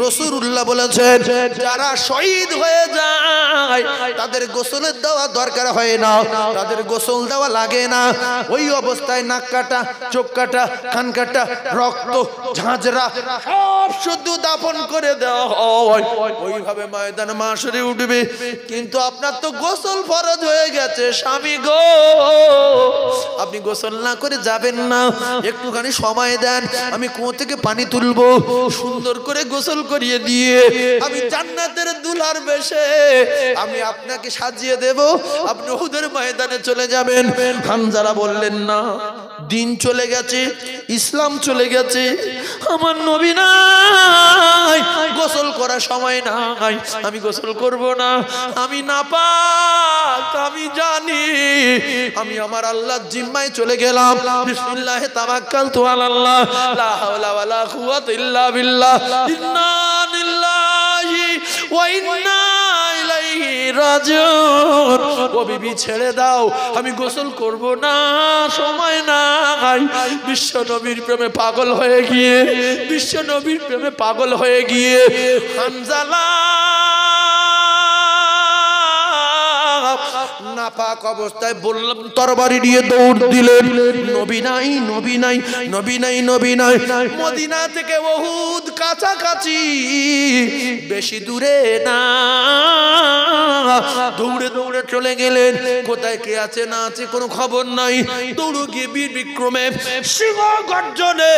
রাসূলুল্লাহ বলেছেন যারা শহীদ হয়ে যায় তাদের গোসলের দেওয়া দরকার হয় না, তাদের গোসল দেওয়া লাগে না, ওই অবস্থায় নাক কাটা, চোখ কাটা, কান কাটা, রক্ত ঝাঁঝরা সব শুধু দাফন করে দেওয়া হয়, ওইভাবে ময়দান মাশরে উঠবে। কিন্তু আপনার তো গোসল ফরজ হয়ে গেছে স্বামী গো, আপনি গোসল না করে যাবেন না, একটুখানি সময় দেন, আমি কুয়ো থেকে পানি তুলবো, সুন্দর করে গোসল করিয়ে দিয়ে আমি জান্নাতের দুলার বেশে আমি আপনাকে সাজিয়ে দেব, আপনি উহুদের ময়দানে চলে যাবেন। হানজালা বললেন, না, দিন চলে গেছে, ইসলাম চলে গেছে, আমার নবী নাই, গোসল করার সময় নাই, আমি গোসল করব না, আমি নাপাক, আমি জানি, আমি আমার আল্লাহর জিম্মায় চলে গেলাম। বিসমিল্লাহ তাওয়াক্কালতু আলাল্লাহ, লা হাওলা ওয়ালা কুওয়াতা ইল্লা বিল্লাহ, ইন্না লিল্লাহি ওয়া ইন্না ইলাইহি রাজিউন। ও বিবি ছেড়ে দাও, আমি গোসল করব না, সময় নাই। বিশ্ব নবীর প্রেমে পাগল হয়ে গিয়ে, বিশ্ব নবীর প্রেমে পাগল হয়ে গিয়ে হানজালা নাপাক অবস্থায় বললাম তরবারি নিয়ে দৌড় দিলেন, নবী নাই, নবী নাই, নবী নাই, নবী নাই। মদিনা থেকে উহুদ কাছাকাছি, বেশি দূরে না, দৌড়ে দৌড়ে চলে গেলেন, কোথায় কে আছে না আছে কোনো খবর নাই, দৌড়ে গিয়ে বীর বিক্রমে সিংহ গর্জনে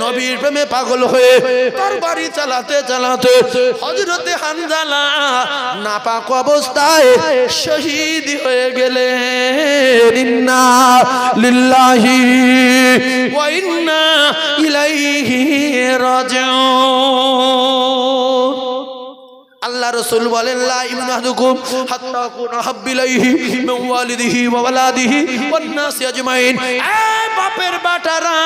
নবীর প্রেমে পাগল হয়ে তরবারি চালাতে চালাতে হযরতে হানজালা নাপাক অবস্থায় শহীদ হয়ে গেলেন। ইন্না লিল্লাহি ওয়া ইন্না ইলাইহি রাজিউন। আল্লাহ রাসূল বলেন, লা ইমানুকুম হাত্তা কুনা হাব্বিলাইহি মিন ওয়ালিদিহি ওয়া ওয়ালাদিহি ওয়ান নাসি আজমাইন। এই বাপের বাটারা,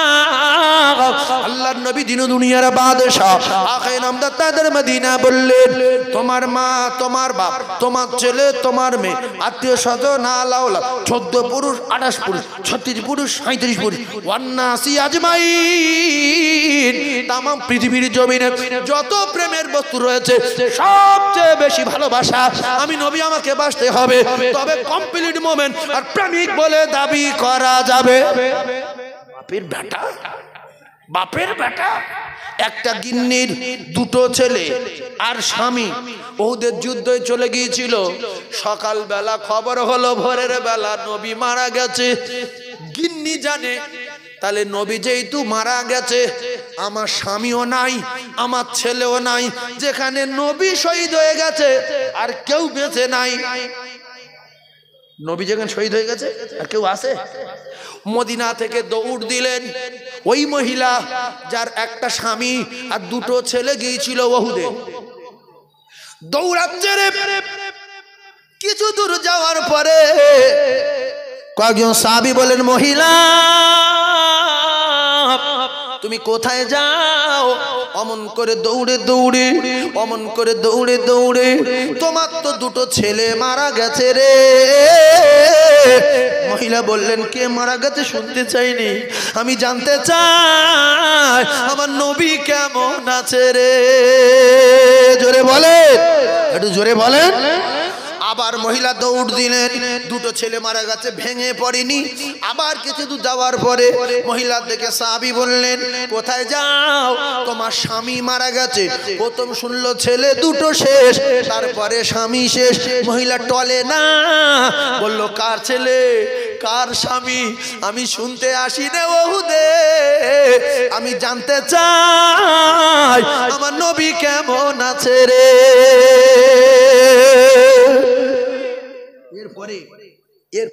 আল্লাহর নবী দিন দুনিয়ার বাদশা আখে নামদার তাদের মদিনা বললেন, তোমার মা, তোমার বাপ, তোমার ছেলে, তোমার মেয়ে, আত্মীয় স্বজন, আলাওলা 14 পুরুষ, 28 পুরুষ, 36 পুরুষ, 37 পুরুষ, ওয়ান নাসি আজমাইন, তাম পৃথিবীর জমিনে যত প্রেমের বস্তু রয়েছে সবচেয়ে বেশি ভালোবাসা আমি নবী, আমাকে বাসতে হবে, তবে কমপ্লিট মোমেন্ট আর প্রেমিক বলে দাবি করা যাবে। বাপের বেটা, বাপের বেটা, একটা গিন্নির দুটো ছেলে আর স্বামী উহুদের যুদ্ধে চলে গিয়েছিল। সকাল বেলা খবর হলো ভোরের বেলা নবী মারা গেছে। গিন্নি জানে তাহলে নবী যেহেতু মারা গেছে, আমার স্বামীও নাই, আমার ছেলেও নাই, যেখানে নবী শহীদ হয়ে গেছে আর কেউ বেঁচে নাই, নবী যেখানে শহীদ হয়ে গেছে আর কেউ আছে? মদিনা থেকে দৌড় দিলেন ওই মহিলা যার একটা স্বামী আর দুটো ছেলে গিয়েছিল উহুদে। দৌড়াচ্ছে রে, কিছু দূর যাওয়ার পরে কয়েকজন সাহাবী বলেন, মহিলা তুমি কোথায় যাও? অমন করে দৌড়ে দৌড়ে, অমন করে দৌড়ে দৌড়ে, তোমার তো দুটো ছেলে মারা গেছে রে। মহিলা বললেন, কে মারা গেছে শুনতে চাইনি, আমি জানতে চাই আমার নবী কেমন আছে রে। জোরে বলেন, একটু জোরে বলেন। আবার মহিলা দৌড় দিলেন, দুটো ছেলে মারা গেছে, ভেঙে পড়েনি। আবার কিছু দূর যাওয়ার পরে মহিলার দেখে সাহাবী বললেন, কোথায় যাও? তোমার স্বামী মারা গেছে। প্রথম শুনলো ছেলে দুটো শেষ, তারপরে স্বামী শেষ। মহিলা টলে না, বলল কার ছেলে কার স্বামী আমি শুনতে আসি না ওহুদে, আমি জানতে চাই আমার নবী কেমন আছে রে। এরপরে